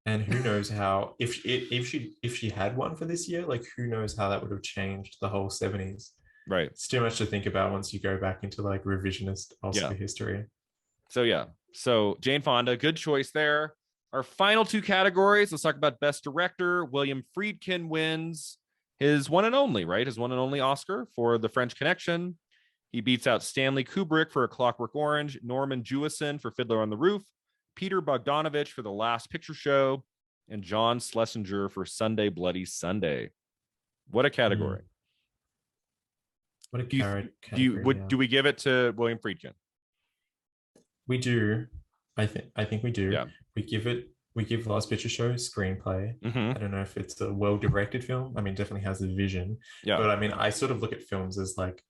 And who knows how if she had one for this year, like who knows how that would have changed the whole 70s. Right. It's too much to think about once you go back into like revisionist Yeah. Oscar history. So yeah. So Jane Fonda, good choice there. Our final two categories. Let's talk about Best Director. William Friedkin wins his one and only, right? His one and only Oscar for The French Connection. He beats out Stanley Kubrick for A Clockwork Orange, Norman Jewison for Fiddler on the Roof, Peter Bogdanovich for The Last Picture Show, and John Schlesinger for Sunday Bloody Sunday. What a category. What a Do you, category. do we give it to William Friedkin? We do. I think we do. Yeah. We give Last Picture Show screenplay. Mm-hmm. I don't know if it's a well-directed film. I mean, definitely has a vision. Yeah. But I mean, I sort of look at films as like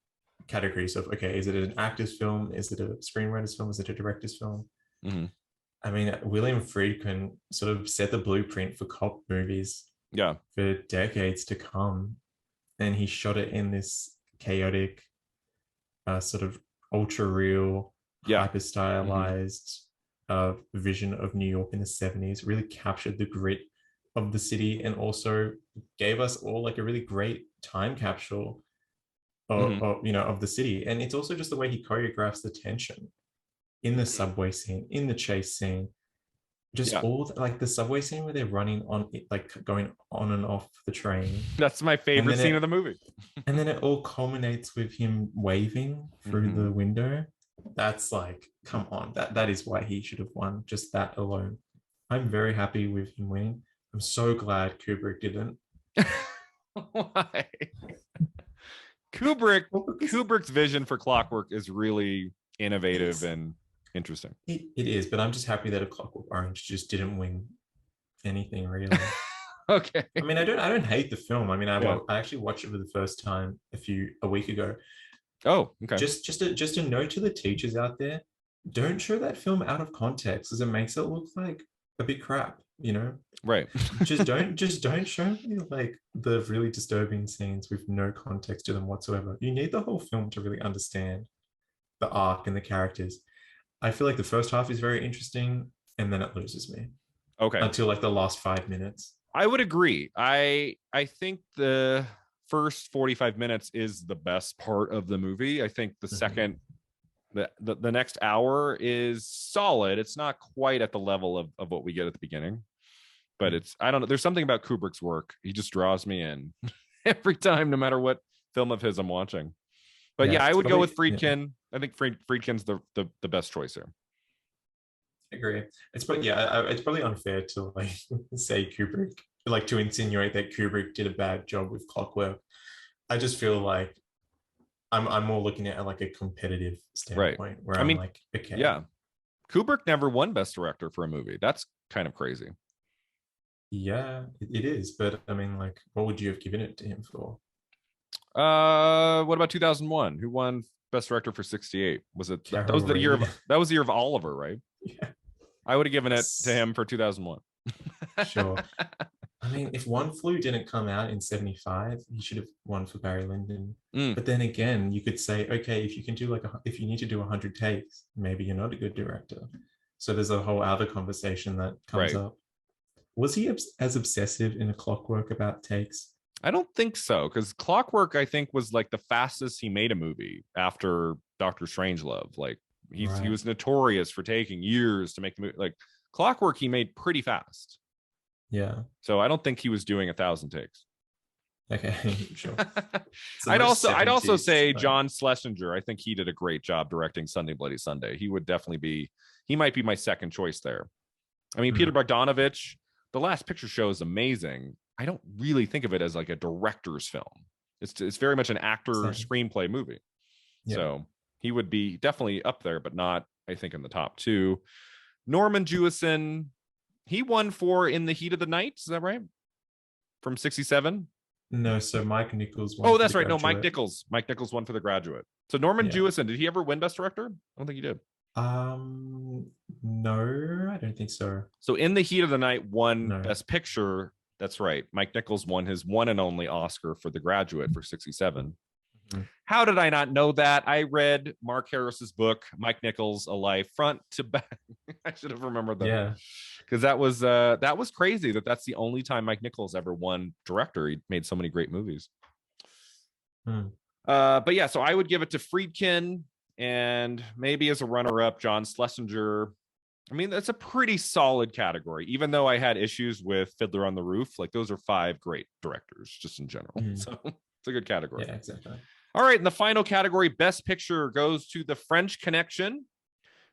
categories of, okay, is it an actor's film? Is it a screenwriter's film? Is it a director's film? Mm-hmm. I mean, William Friedkin sort of set the blueprint for cop movies Yeah. for decades to come. And he shot it in this chaotic, sort of ultra real, Yeah. hyper stylized vision of New York in the 70s, really captured the grit of the city and also gave us all like a really great time capsule of the city. And it's also just the way he choreographs the tension in the subway scene, in the chase scene, just all like the subway scene where they're running on it, like going on and off the train. That's my favorite scene of the movie. And then it all culminates with him waving through the window. That's like, come on, that is why he should have won, just that alone. I'm very happy with him winning. I'm so glad Kubrick didn't. Why? Kubrick's vision for Clockwork is really innovative and interesting. It is, but I'm just happy that A Clockwork Orange just didn't win anything really. Okay. I mean, I don't hate the film. I mean, I actually watched it for the first time a week ago. Oh, okay. Just a note to the teachers out there: don't show that film out of context, because it makes it look like a bit crap. You know, right? just don't show me like the really disturbing scenes with no context to them whatsoever. You need the whole film to really understand the arc and the characters. I feel like the first half is very interesting, and then it loses me. Okay. Until like the last 5 minutes. I would agree. I think the first 45 minutes is the best part of the movie. I think the second, the next hour is solid. It's not quite at the level of what we get at the beginning, but I don't know. There's something about Kubrick's work. He just draws me in every time, no matter what film of his I'm watching. But yeah, I would go with Friedkin. Yeah. I think Friedkin's the best choice here. I agree. It's probably unfair to like say Kubrick, like to insinuate that Kubrick did a bad job with Clockwork. I just feel like I'm more looking at like a competitive standpoint, where I'm like, okay, yeah, Kubrick never won Best Director for a movie. That's kind of crazy. Yeah, it is. But I mean, like, what would you have given it to him for? What about 2001? Who won Best Director for 68? Was it that was the year of Oliver, right? Yeah. I would have given it to him for 2001. Sure. I mean, if One Flew didn't come out in 75, he should have won for Barry Lyndon. But then again, you could say, okay, if you can do if you need to do 100 takes, maybe you're not a good director. So there's a whole other conversation that comes up. Was he as obsessive in A Clockwork about takes? I don't think so, because Clockwork, I think, was like the fastest he made a movie after Doctor Strangelove. Like he was notorious for taking years to make the movie. Like Clockwork, he made pretty fast. Yeah. So I don't think he was doing 1,000 takes. Okay, sure. It's the I'd most also 70s. say Like, John Schlesinger. I think he did a great job directing Sunday Bloody Sunday. He would definitely be. He might be my second choice there. I mean, Peter Bogdanovich, The Last Picture Show is amazing. I don't really think of it as like a director's film. It's very much an actor same. screenplay movie. Yeah. So he would be definitely up there, but not, I think, in the top two. Norman Jewison, he won for In the Heat of the Night. Is that right? From 67? No, so Mike Nichols won Oh, for The that's right. No, Mike Graduate. Nichols. Mike Nichols won for The Graduate. So Norman Yeah. Jewison, did he ever win Best Director? I don't think he did. No, I don't think so. So In the Heat of the Night won No. Best Picture. That's right. Mike Nichols won his one and only Oscar for The Graduate for 67. Mhm. How did I not know that? I read Mark Harris's book, Mike Nichols, A Life, front to back. I should have remembered that. Yeah. Because that was crazy that's the only time Mike Nichols ever won director. He made so many great movies. Hmm. But yeah, so I would give it to Friedkin, and maybe as a runner-up, John Schlesinger. I mean, that's a pretty solid category, even though I had issues with Fiddler on the Roof. Like, those are 5 great directors just in general. So it's a good category. Yeah, exactly. All right, in the final category, Best Picture goes to The French Connection,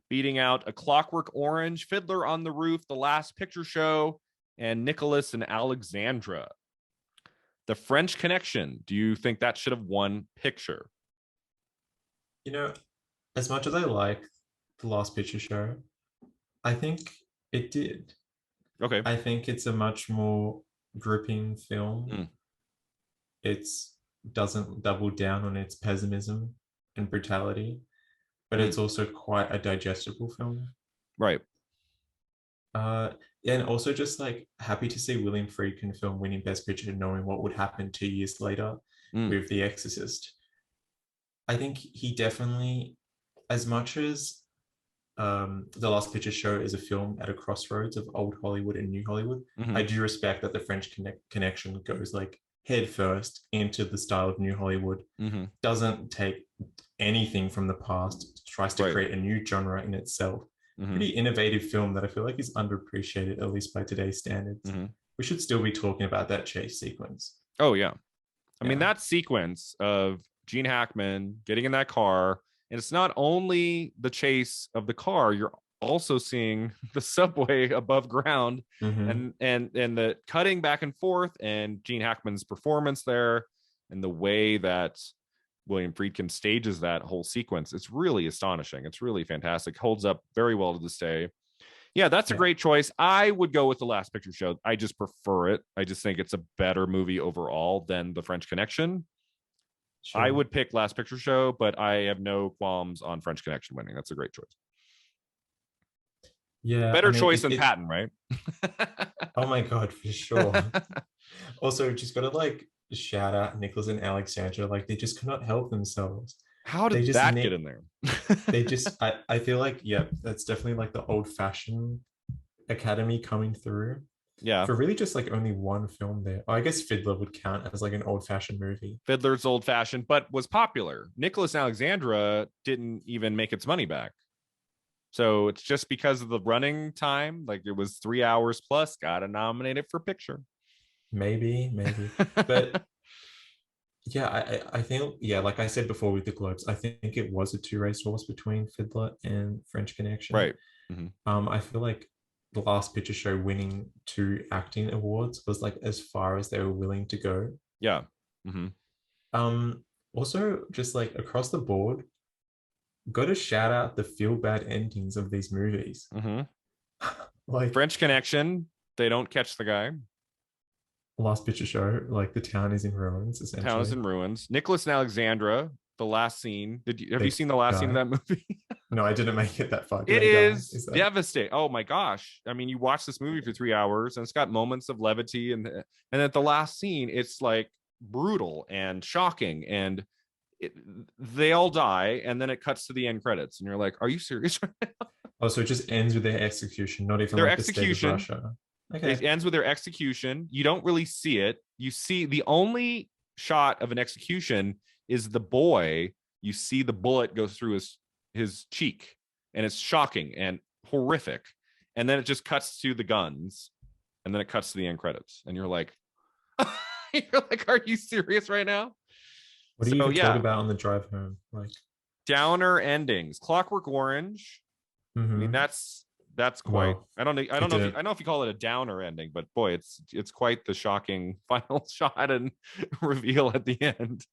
beating out A Clockwork Orange, Fiddler on the Roof, The Last Picture Show, and Nicholas and Alexandra. The French Connection, do you think that should have won picture? You know, as much as I like The Last Picture Show, I think it did. Okay. I think it's a much more gripping film. It's doesn't double down on its pessimism and brutality, but it's also quite a digestible film. Right. And also just like happy to see William Friedkin film winning Best Picture, knowing what would happen 2 years later with The Exorcist. I think he definitely, as much as The Last Picture Show is a film at a crossroads of old Hollywood and new Hollywood, I do respect that The French Connection goes like head first into the style of new Hollywood, doesn't take anything from the past, tries to create a new genre in itself. Pretty innovative film that I feel like is underappreciated, at least by today's standards. We should still be talking about that chase sequence. Oh, yeah. I mean, that sequence of Gene Hackman getting in that car, and it's not only the chase of the car, you're also seeing the subway above ground and the cutting back and forth, and Gene Hackman's performance there, and the way that William Friedkin stages that whole sequence. It's really astonishing. It's really fantastic. Holds up very well to this day. Yeah, that's a great choice. I would go with The Last Picture Show. I just prefer it. I just think it's a better movie overall than The French Connection. Sure. I would pick Last Picture Show, but I have no qualms on French Connection winning. That's a great choice. Yeah. Better choice than Patton, right? Oh my God, for sure. Also, just got to like shout out Nicholas and Alexandra. Like, they just cannot help themselves. How did that get in there? They just, I feel like, yeah, that's definitely like the old fashioned Academy coming through. Yeah. For really just like only one film there. Oh, I guess Fiddler would count as like an old fashioned movie. Fiddler's old fashioned, but was popular. Nicholas and Alexandra didn't even make its money back. So it's just because of the running time. Like, it was 3 hours plus, got nominated for picture. Maybe. But yeah, I think, yeah, like I said before with the Globes, I think it was a two-race horse between Fiddler and French Connection. Right. I feel like The Last Picture Show winning 2 acting awards was like as far as they were willing to go. Yeah. Also, just like across the board, got to shout out the feel bad endings of these movies. Like French Connection, they don't catch the guy. Last Picture Show, like the town is in ruins. Essentially, town is in ruins. Nicholas and Alexandra, the last scene. Have you seen the last scene of that movie? No, I didn't make it that far. It is devastating. Oh my gosh! I mean, you watch this movie for 3 hours, and it's got moments of levity, and at the last scene, it's like brutal and shocking, and they all die, and then it cuts to the end credits, and you're like, "Are you serious?" Oh, so it just ends with their execution, not even their like execution. The state of Russia. Okay. It ends with their execution. You don't really see it. You see the only shot of an execution is the boy. You see the bullet go through his cheek, and it's shocking and horrific. And then it just cuts to the guns, and then it cuts to the end credits, and you're like, You're like, are you serious right now? What do you So even talk yeah, about on the drive home? Like, downer endings. Clockwork Orange. I mean, mm-hmm. that's quite. Well, I don't know. I it don't know if you, didn't. I don't know if you call it a downer ending, but boy, it's quite the shocking final shot and reveal at the end.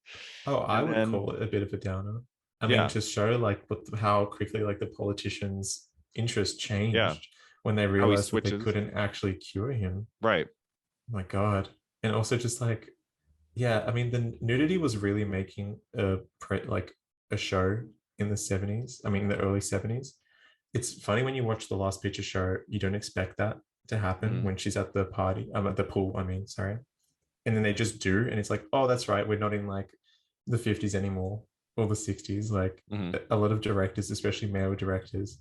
Oh, I And would then call it a bit of a downer. I mean, yeah, to show like how quickly like the politicians' interest yeah, changed when they how he realized that they switches. couldn't actually cure him. Right. My God. And also just like, yeah, I mean, the nudity was really making like a show in the 70s. I mean, in the early 70s. It's funny when you watch the Last Picture Show, you don't expect that to happen Mhm. when she's at the party, at the pool, I mean, sorry. And then they just do, and it's like, oh, that's right, we're not in like the 50s anymore or the 60s. Like Mhm. a lot of directors, especially male directors,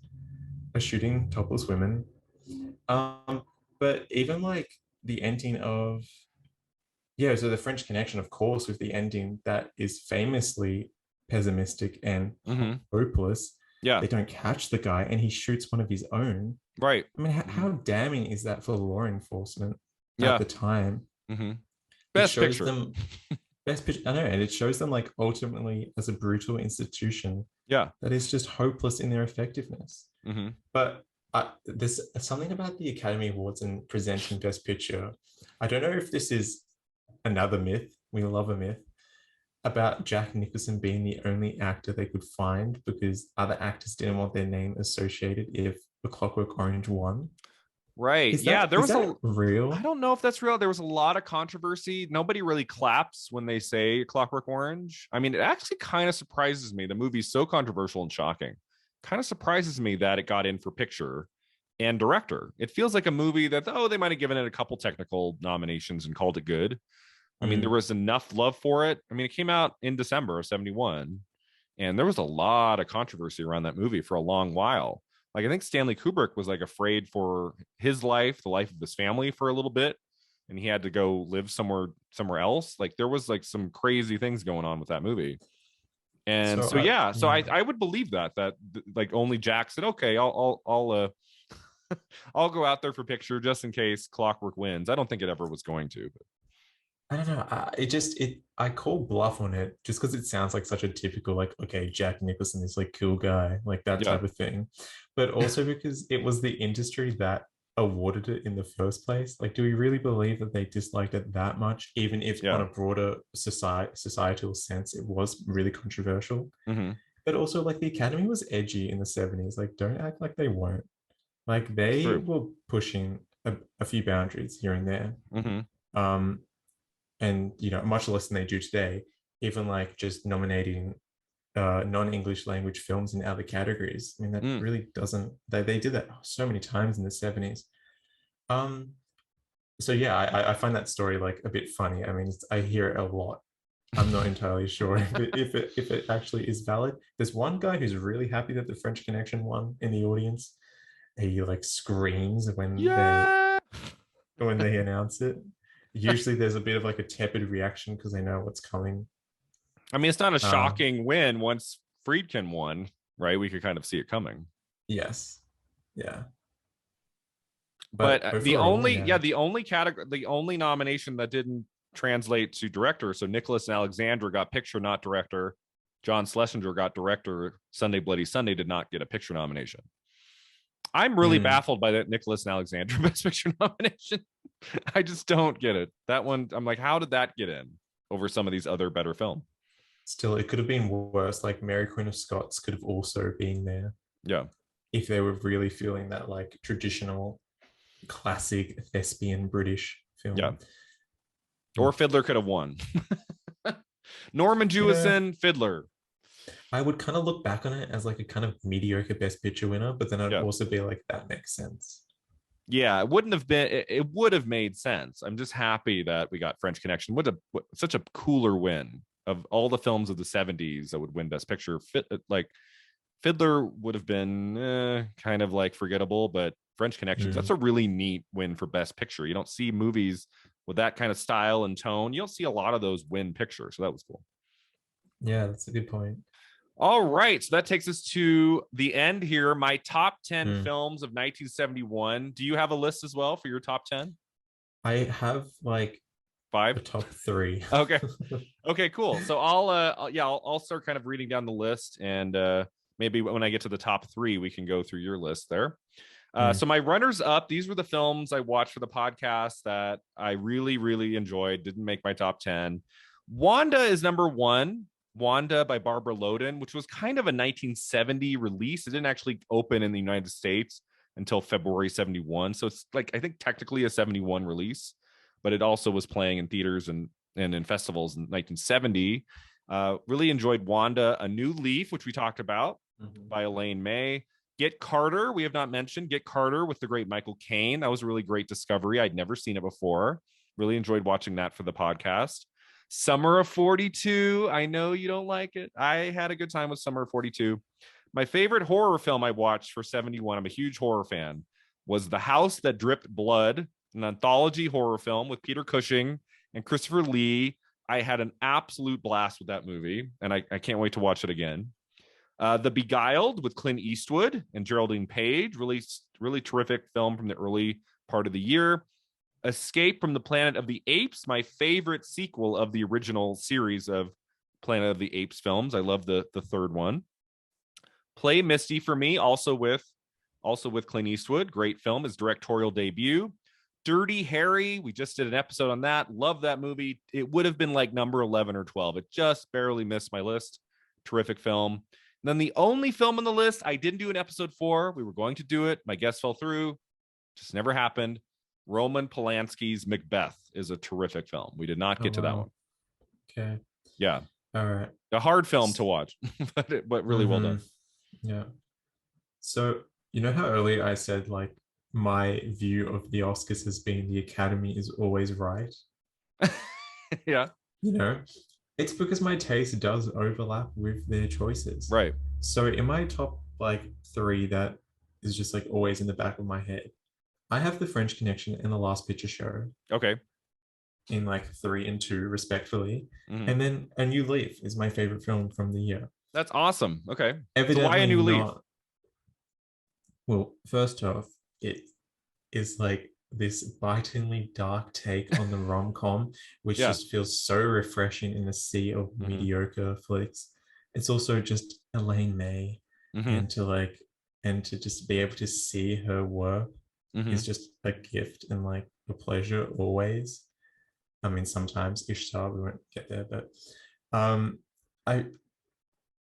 are shooting topless women. Um, but even like the ending of yeah, so the French Connection, of course, with the ending that is famously pessimistic and Mhm. hopeless. Yeah. They don't catch the guy, and he shoots one of his own. Right. I mean, Mhm. how damning is that for law enforcement at Yeah. the time? Mhm. It Best shows picture. them best picture. I know, and it shows them like ultimately as a brutal institution Yeah. that is just hopeless in their effectiveness. Mhm. But there's something about the Academy Awards and presenting Best Picture. I don't know if this is another myth. We love a myth about Jack Nicholson being the only actor they could find because other actors didn't want their name associated if The Clockwork Orange won. Right. Is Yeah, that there is was that a I real? don't know if that's real. There was a lot of controversy. Nobody really claps when they say Clockwork Orange. I mean, it actually kind of surprises me. The movie's so controversial and shocking. Kind of surprises me that it got in for picture and director. It feels like a movie that, oh, they might have given it a couple technical nominations and called it good. I mean, there Mm. was enough love for it. I mean, it came out in December of 71, and there was a lot of controversy around that movie for a long while. Like, I think Stanley Kubrick was like afraid for his life, the life of his family for a little bit, and he had to go live somewhere else. Like, there was like some crazy things going on with that movie. And So so yeah, so yeah, I would believe that like only Jack said, okay, I'll go out there for picture just in case Clockwork wins. I don't think it ever was going to, but I don't know. I call bluff on it just because it sounds like such a typical like okay, Jack Nicholson is like cool guy, like that yeah. type of thing. But also because it was the industry that awarded it in the first place. Like, do we really believe that they disliked it that much, even if on Yeah. a broader societal sense it was really controversial? Mm-hmm. But also like the Academy was edgy in the 70s. Like, don't act like they weren't. Like It's they true. were pushing a few boundaries here and there. Mm-hmm. Um, and much less than they do today, even like just nominating non-English language films in other categories. I mean, that Mm. really doesn't they did that so many times in the 70s. um so yeah, I find that story like a bit funny. I mean, I hear it a lot. I'm not entirely sure if it actually is valid. There's one guy who's really happy that the French Connection won in the audience. He like screams Yeah. when they announce it. Usually there's a bit of like a tepid reaction because they know what's coming. I mean, it's not a Um, shocking win once Friedkin won, right? We could kind of see it coming. yes, yeah, But but overall, yeah. the only category, the only nomination that didn't translate to director. So Nicholas and Alexandra got picture, not director. John Schlesinger got director. Sunday Bloody Sunday did not get a picture nomination. I'm really Mm. baffled by that Nicholas and Alexandra Best Picture nomination. I just don't get it. That one, I'm like, how did that get in over some of these other better films? Still, it could have been worse. Like Mary Queen of Scots could have also been there Yeah, if they were really feeling that like traditional, classic thespian British yeah. film. Or Mm. Fiddler could have won. Norman Yeah, Jewison, Fiddler. I would kind of look back on it as like a kind of mediocre Best Picture winner, but then I'd Yeah. also be like, that makes sense. Yeah, it wouldn't have been. It would have made sense. I'm just happy that we got French Connection. Such a cooler win of all the films of the '70s that would win Best Picture. Like Fiddler would have been kind of like forgettable, but French Connections, that's Mm. a really neat win for Best Picture. You don't see movies with that kind of style and tone. You don't see a lot of those win picture, so that was cool. Yeah, that's a good point. All right, so that takes us to the end here. My top 10 Mm. films of 1971. Do you have a list as well for your top 10? I have like 5? The top 3. Okay. Okay, cool. So I'll start kind of reading down the list, and maybe when I get to the top 3, we can go through your list there. So my runners up, these were the films I watched for the podcast that I really, really enjoyed. Didn't make my top 10. Wanda is number 1. Wanda by Barbara Loden, which was kind of a 1970 release. It didn't actually open in the United States until February 71. So it's like, I think technically a 71 release, but it also was playing in theaters and in festivals in 1970. Really enjoyed Wanda, A New Leaf, which we talked about, by Elaine May. Get Carter, we have not mentioned. Get Carter with the great Michael Caine. That was a really great discovery. I'd never seen it before. Really enjoyed watching that for the podcast. Summer of 42. I know you don't like it. I had a good time with Summer of 42. My favorite horror film I watched for 71, I'm a huge horror fan, was The House That Dripped Blood, an anthology horror film with Peter Cushing and Christopher Lee. I had an absolute blast with that movie, and I can't wait to watch it again. The Beguiled with Clint Eastwood and Geraldine Page, really, really terrific film from the early part of the year. Escape from the Planet of the Apes, my favorite sequel of the original series of Planet of the Apes films. I love the third one. Play Misty for me, also with Clint Eastwood. Great film, his directorial debut. Dirty Harry, we just did an episode on that. Love that movie. It would have been like number 11 or 12. It just barely missed my list. Terrific film. And then the only film on the list I didn't do an episode for. We were going to do it. My guest fell through. Just never happened. Roman Polanski's Macbeth is a terrific film. We did not get to that one. Okay. Yeah. All right. A hard film to watch, but really well done. Yeah. So, you know how earlier I said, like, my view of the Oscars has been the Academy is always right? Yeah. You know, it's because my taste does overlap with their choices. Right. So in my top, like, 3 that is just, like, always in the back of my head, I have The French Connection and The Last Picture Show. Okay. In, like, 3 and 2, respectfully. And then A New Leaf is my favorite film from the year. That's awesome. Okay. Evidently so why A New Leaf? Well, first off, it is like this bitingly dark take on the rom-com, which just feels so refreshing in a sea of mediocre flicks. It's also just Elaine May, and to just be able to see her work is just a gift and like a pleasure always. I mean, sometimes Ishtar, we won't get there, but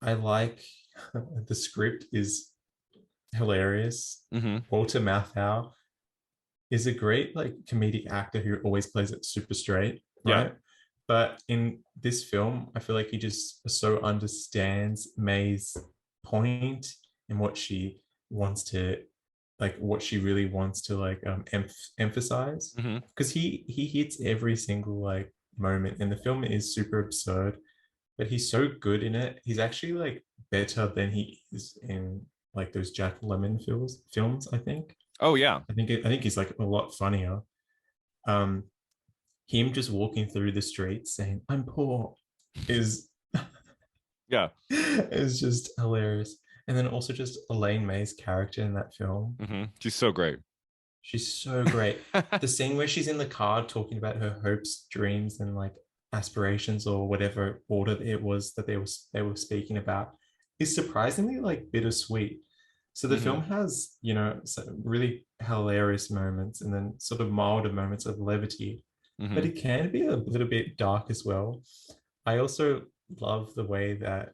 I like the script is hilarious. Walter Matthau is a great like comedic actor who always plays it super straight, right? But in this film, I feel like he just so understands May's point and what she wants to what she really wants to emphasize, because he hits every single like moment, and the film is super absurd, but he's so good in it. He's actually like better than he is in like those Jack Lemmon films, I think. Oh yeah. I think he's like a lot funnier. Him just walking through the streets saying "I'm poor" is is just hilarious. And then also just Elaine May's character in that film. She's so great. She's so great. The scene where she's in the car talking about her hopes, dreams, and like aspirations, or whatever order it was that they were speaking about, is surprisingly like bittersweet. So the film has, you know, some really hilarious moments and then sort of milder moments of levity, but it can be a little bit dark as well. I also love the way that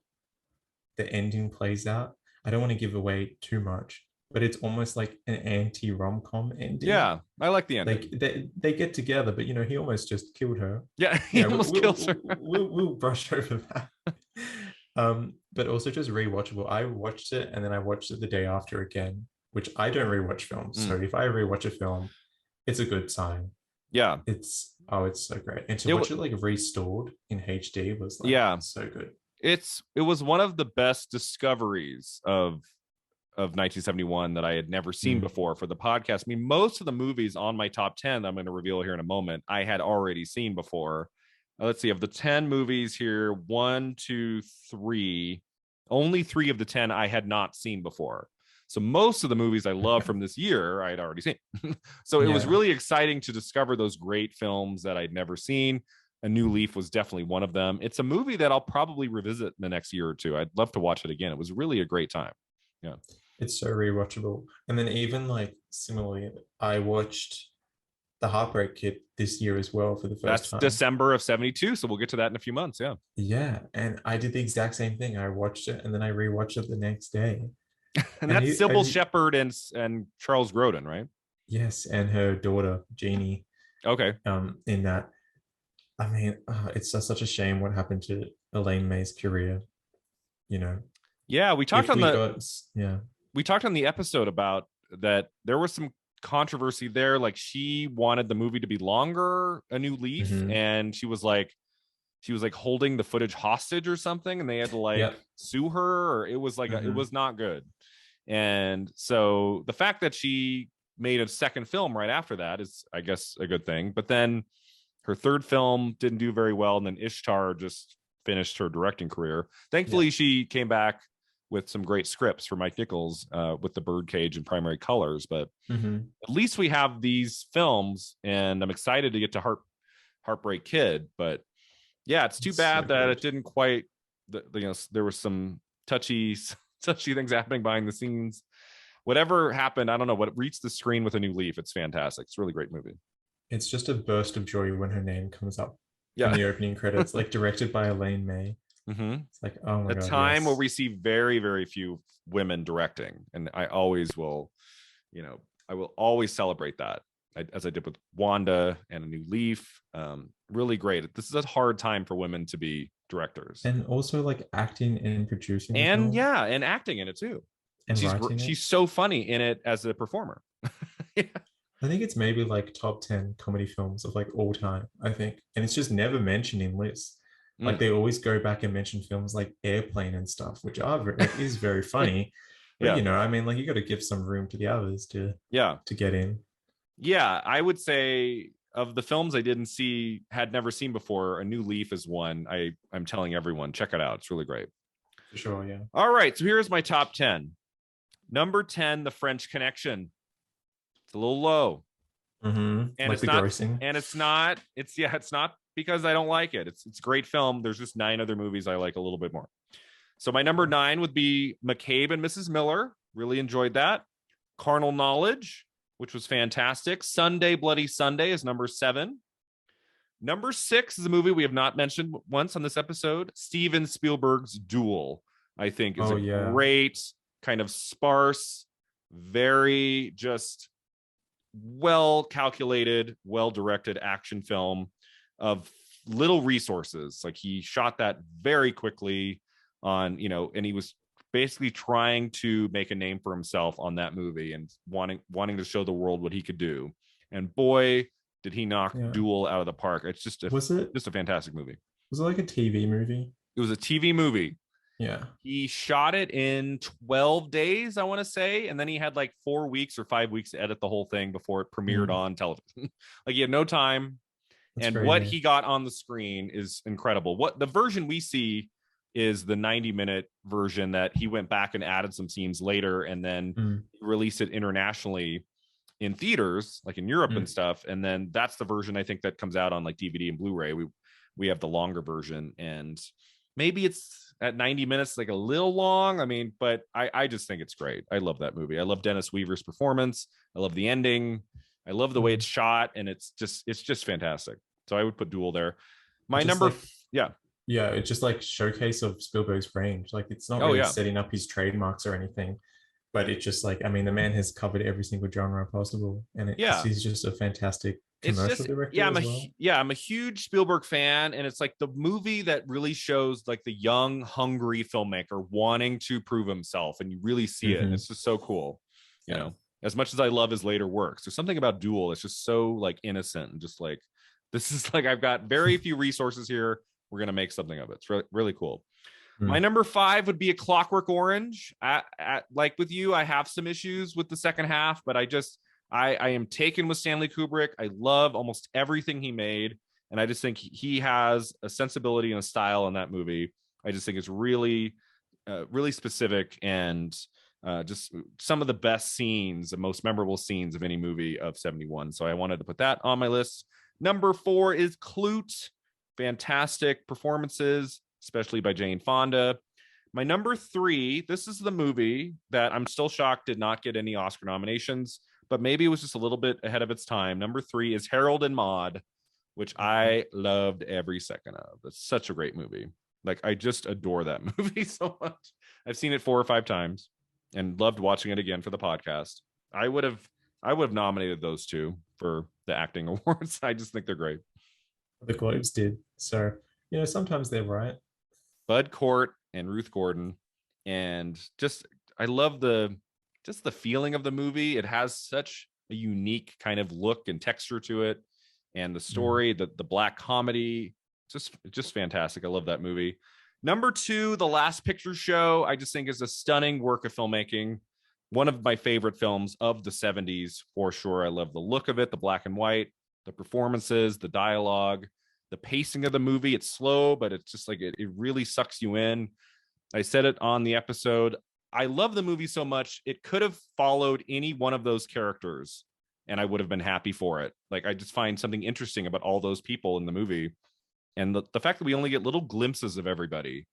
the ending plays out. I don't want to give away too much, but it's almost like an anti-rom-com ending. Yeah, I like the ending. Like they get together, but you know, he almost just killed her. Yeah, he almost kills her. We'll brush over that. But also just rewatchable. I watched it and then I watched it the day after again, which I don't rewatch films. So if I rewatch a film, it's a good sign. Yeah. It's so great. And to watch it like restored in HD was like so good. It was one of the best discoveries of 1971 that I had never seen before for the podcast. I mean, most of the movies on my top 10 that I'm going to reveal here in a moment, I had already seen before. Let's see, of the 10 movies here, 1, 2, 3, only 3 of the 10 I had not seen before. So most of the movies I love from this year, I had already seen. So it was really exciting to discover those great films that I'd never seen. A New Leaf was definitely one of them. It's a movie that I'll probably revisit in the next year or two. I'd love to watch it again. It was really a great time. Yeah. It's so rewatchable. And then even like similarly, I watched The Heartbreak Kid this year as well for the first That's time. December of 72. So we'll get to that in a few months. Yeah. Yeah. And I did the exact same thing. I watched it and then I rewatched it the next day. And that's Sybil Shepherd and Charles Grodin, right? Yes. And her daughter, Jeannie. Okay. In that. I mean, it's just such a shame what happened to Elaine May's career, you know. Yeah, we talked we talked on the episode about that. There was some controversy there. Like, she wanted the movie to be longer, A New Leaf, and she was like holding the footage hostage or something, and they had to sue her, or it was like it was not good. And so the fact that she made a second film right after that is, I guess, a good thing. But then her third film didn't do very well, and then Ishtar just finished her directing career. Thankfully, she came back with some great scripts for Mike Nichols with The Birdcage and Primary Colors. But at least we have these films, and I'm excited to get to Heartbreak Kid. But yeah, it's too bad that it didn't quite. There was some touchy things happening behind the scenes. Whatever happened, I don't know. What reached the screen with A New Leaf, it's fantastic. It's a really great movie. It's just a burst of joy when her name comes up in the opening credits, like directed by Elaine May. It's like, oh my God. A time where we see very, very few women directing. And I always will, I will always celebrate that, as I did with Wanda and A New Leaf. Really great. This is a hard time for women to be directors. And also like acting and producing. And and acting in it too. And she's so funny in it as a performer. I think it's maybe like top 10 comedy films of like all time, I think. And it's just never mentioned in lists. Like they always go back and mention films like Airplane and stuff, which is very funny. But I mean, like, you got to give some room to the others to get in. Yeah, I would say of the films I had never seen before, A New Leaf is one I'm telling everyone, check it out. It's really great. For sure, yeah. All right, so here's my top 10. Number 10, The French Connection. It's a little low. And like it's not grossing. And it's not because I don't like it. It's a great film. There's just 9 other movies I like a little bit more. So my number 9 would be McCabe and Mrs. Miller. Really enjoyed that. Carnal Knowledge, which was fantastic. Sunday Bloody Sunday is number 7. Number 6 is a movie we have not mentioned once on this episode. Steven Spielberg's Duel, I think, is a great kind of sparse, very just well calculated, well directed action film of little resources. Like, he shot that very quickly on, and he was basically trying to make a name for himself on that movie and wanting to show the world what he could do. And boy, did he knock Duel out of the park. It's just a fantastic movie. Was it like a TV movie? It was a TV movie. Yeah. He shot it in 12 days, I want to say. And then he had like 4 weeks or 5 weeks to edit the whole thing before it premiered on television. Like, he had no time. That's crazy. What he got on the screen is incredible. What the version we see is the 90-minute version that he went back and added some scenes later and then released it internationally in theaters, like in Europe and stuff. And then that's the version I think that comes out on like DVD and Blu-ray. We have the longer version, and maybe it's at 90 minutes, like a little long. I mean, but I just think it's great. I love that movie. I love Dennis Weaver's performance. I love the ending. I love the way it's shot, and it's just fantastic. So I would put Duel there. It's just like showcase of Spielberg's range. Like, it's not really setting up his trademarks or anything, but it's just like, I mean, the man has covered every single genre possible, and he's just a fantastic commercial director. I'm a huge Spielberg fan, and it's like the movie that really shows like the young, hungry filmmaker wanting to prove himself, and you really see it. And it's just so cool, you know. As much as I love his later works, there's something about Duel that's just so like innocent and just like, this is like, I've got very few resources here. We're gonna make something of it. It's really, really cool. My number 5 would be A Clockwork Orange. Like with you, I have some issues with the second half, but I am taken with Stanley Kubrick. I love almost everything he made, and I just think he has a sensibility and a style in that movie. I just think it's really, really specific, and Just some of the best scenes, the most memorable scenes of any movie of 71. So I wanted to put that on my list. Number 4 is Clute. Fantastic performances, especially by Jane Fonda. My number 3, this is the movie that I'm still shocked did not get any Oscar nominations, but maybe it was just a little bit ahead of its time. Number 3 is Harold and Maude, which I loved every second of. It's such a great movie. Like, I just adore that movie so much. I've seen it 4 or 5 times and loved watching it again for the podcast. I would have nominated those 2 for the acting awards. I just think they're great. The Globes did. So, sometimes they're right. Bud Cort and Ruth Gordon. And just, I love the feeling of the movie. It has such a unique kind of look and texture to it. And the story, the black comedy, just fantastic. I love that movie. Number 2, The Last Picture Show, I just think is a stunning work of filmmaking. One of my favorite films of the 70s, for sure. I love the look of it, the black and white, the performances, the dialogue, the pacing of the movie. It's slow, but it's just like it really sucks you in. I said it on the episode. I love the movie so much. It could have followed any one of those characters and I would have been happy for it. Like, I just find something interesting about all those people in the movie. And the fact that we only get little glimpses of everybody,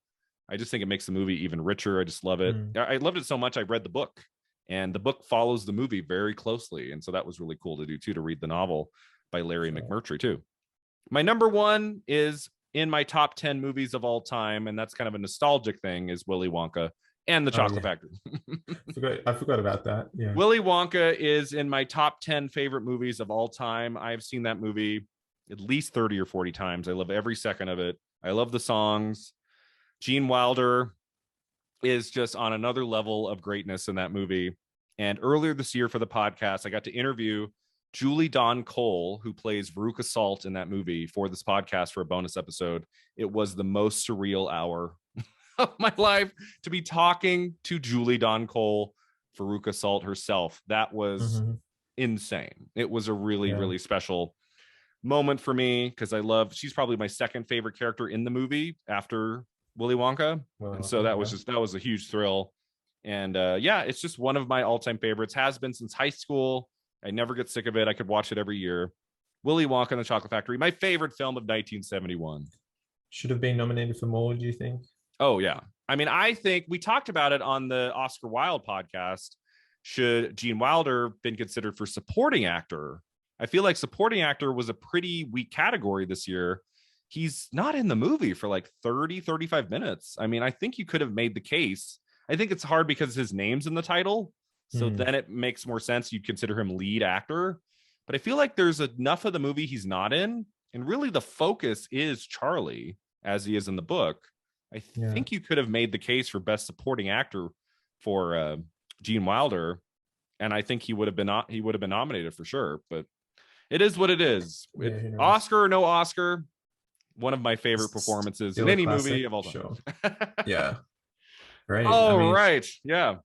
I just think it makes the movie even richer. I just love it. I loved it so much. I read the book, and the book follows the movie very closely. And so that was really cool to do too, to read the novel by Larry McMurtry too. My number 1 is in my top 10 movies of all time. And that's kind of a nostalgic thing, is Willy Wonka and the Chocolate Factory. I forgot about that. Yeah. Willy Wonka is in my top 10 favorite movies of all time. I've seen that movie at least 30 or 40 times. I love every second of it. I love the songs. Gene Wilder is just on another level of greatness in that movie. And earlier this year for the podcast, I got to interview Julie Dawn Cole, who plays Veruca Salt in that movie, for this podcast for a bonus episode. It was the most surreal hour of my life to be talking to Julie Dawn Cole, Veruca Salt herself. That was insane. It was a really, really special moment for me, because she's probably my second favorite character in the movie after Willy Wonka. And so that was a huge thrill. And it's just one of my all-time favorites. Has been since high school. I never get sick of it. I could watch it every year. Willy Wonka and the Chocolate Factory, my favorite film of 1971. Should have been nominated for more, do you think? Oh, yeah. I mean, I think we talked about it on the Oscar Wilde podcast. Should Gene Wilder been considered for supporting actor? I feel like supporting actor was a pretty weak category this year. He's not in the movie for like 30, 35 minutes. I mean, I think you could have made the case. I think it's hard because his name's in the title. So then it makes more sense. You'd consider him lead actor. But I feel like there's enough of the movie he's not in. And really the focus is Charlie, as he is in the book. I think you could have made the case for best supporting actor for Gene Wilder. And I think he would have been nominated for sure. But it is what it is. Oscar or no Oscar, one of my favorite performances in any movie of all time. Sure. Yeah. Great. Right. Yeah.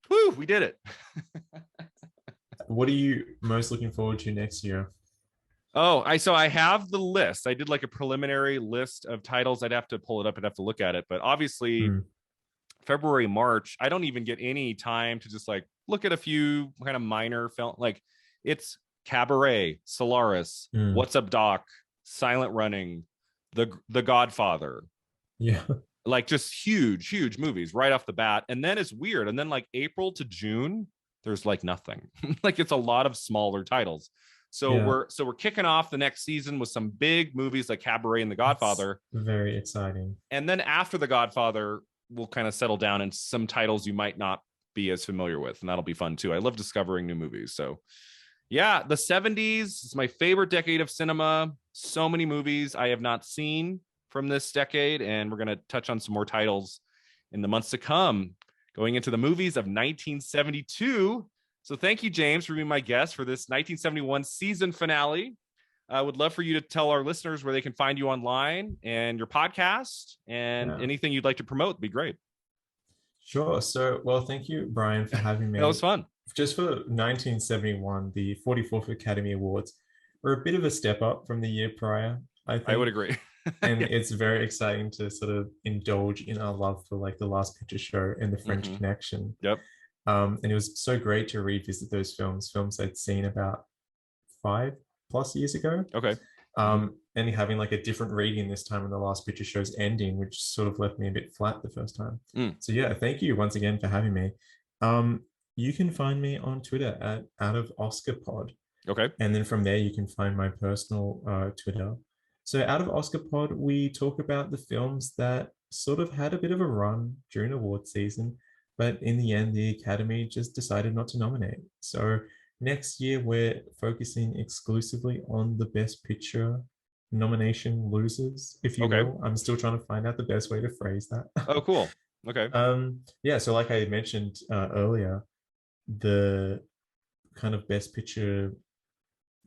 Woo, we did it. What are you most looking forward to next year? I have the list. I did like a preliminary list of titles. I'd have to pull it up. I'd have to look at it. But obviously, February, March, I don't even get any time to just like look at a few kind of minor film. Like, it's Cabaret, Solaris, What's Up, Doc, Silent Running, The Godfather. Yeah. Like, just huge movies right off the bat. And then it's weird. And then like April to June, there's like nothing. Like, it's a lot of smaller titles. So we're kicking off the next season with some big movies like Cabaret and The Godfather. That's very exciting. And then after The Godfather, we'll kind of settle down in some titles you might not be as familiar with. And that'll be fun too. I love discovering new movies. So yeah, the 70s is my favorite decade of cinema. So many movies I have not seen from this decade. And we're going to touch on some more titles in the months to come, going into the movies of 1972. So thank you, James, for being my guest for this 1971 season finale. I would love for you to tell our listeners where they can find you online and your podcast, and anything you'd like to promote would be great. Sure. So, well, thank you, Brian, for having me. That was fun. Just for 1971, the 44th Academy Awards were a bit of a step up from the year prior, I think. I would agree. And it's very exciting to sort of indulge in our love for like The Last Picture Show and The French Connection. Yep. And it was so great to revisit those films I'd seen about 5+ years ago. Okay. Mm-hmm. And having like a different reading this time when the last picture show's ending, which sort of left me a bit flat the first time. So yeah, thank you once again for having me. You can find me on Twitter at Out of Oscar Pod. Okay. And then from there, you can find my personal Twitter. So Out of Oscar Pod, we talk about the films that sort of had a bit of a run during award season, but in the end, the Academy just decided not to nominate. So next year, we're focusing exclusively on the Best Picture nomination losers, if you Okay. will. I'm still trying to find out the best way to phrase that. Oh, cool. Okay. Yeah, so like I mentioned earlier, the kind of Best Picture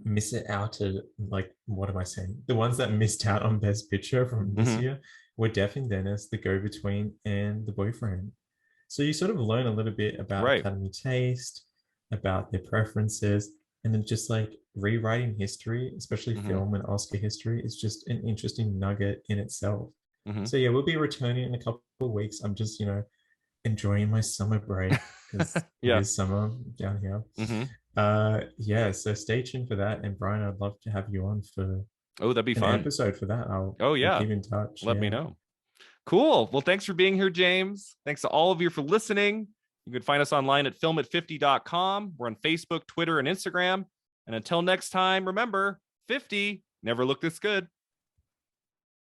miss it out to, like, what am I saying? The ones that missed out on Best Picture from this year were Deaf and Dennis, The Go Between, and The Boyfriend. So you sort of learn a little bit about Academy taste, about their preferences, and then just like rewriting history, especially film and Oscar history, is just an interesting nugget in itself. So yeah, we'll be returning in a couple of weeks. I'm just, enjoying my summer break because it is summer down here. Yeah, so stay tuned for that. And Brian, I'd love to have you on for that'd be an fun episode for that. We'll keep in touch. Let me know. Cool. Well, thanks for being here, James. Thanks to all of you for listening. You can find us online at filmat50.com. We're on Facebook, Twitter, and Instagram. And until next time, remember, 50 never looked this good.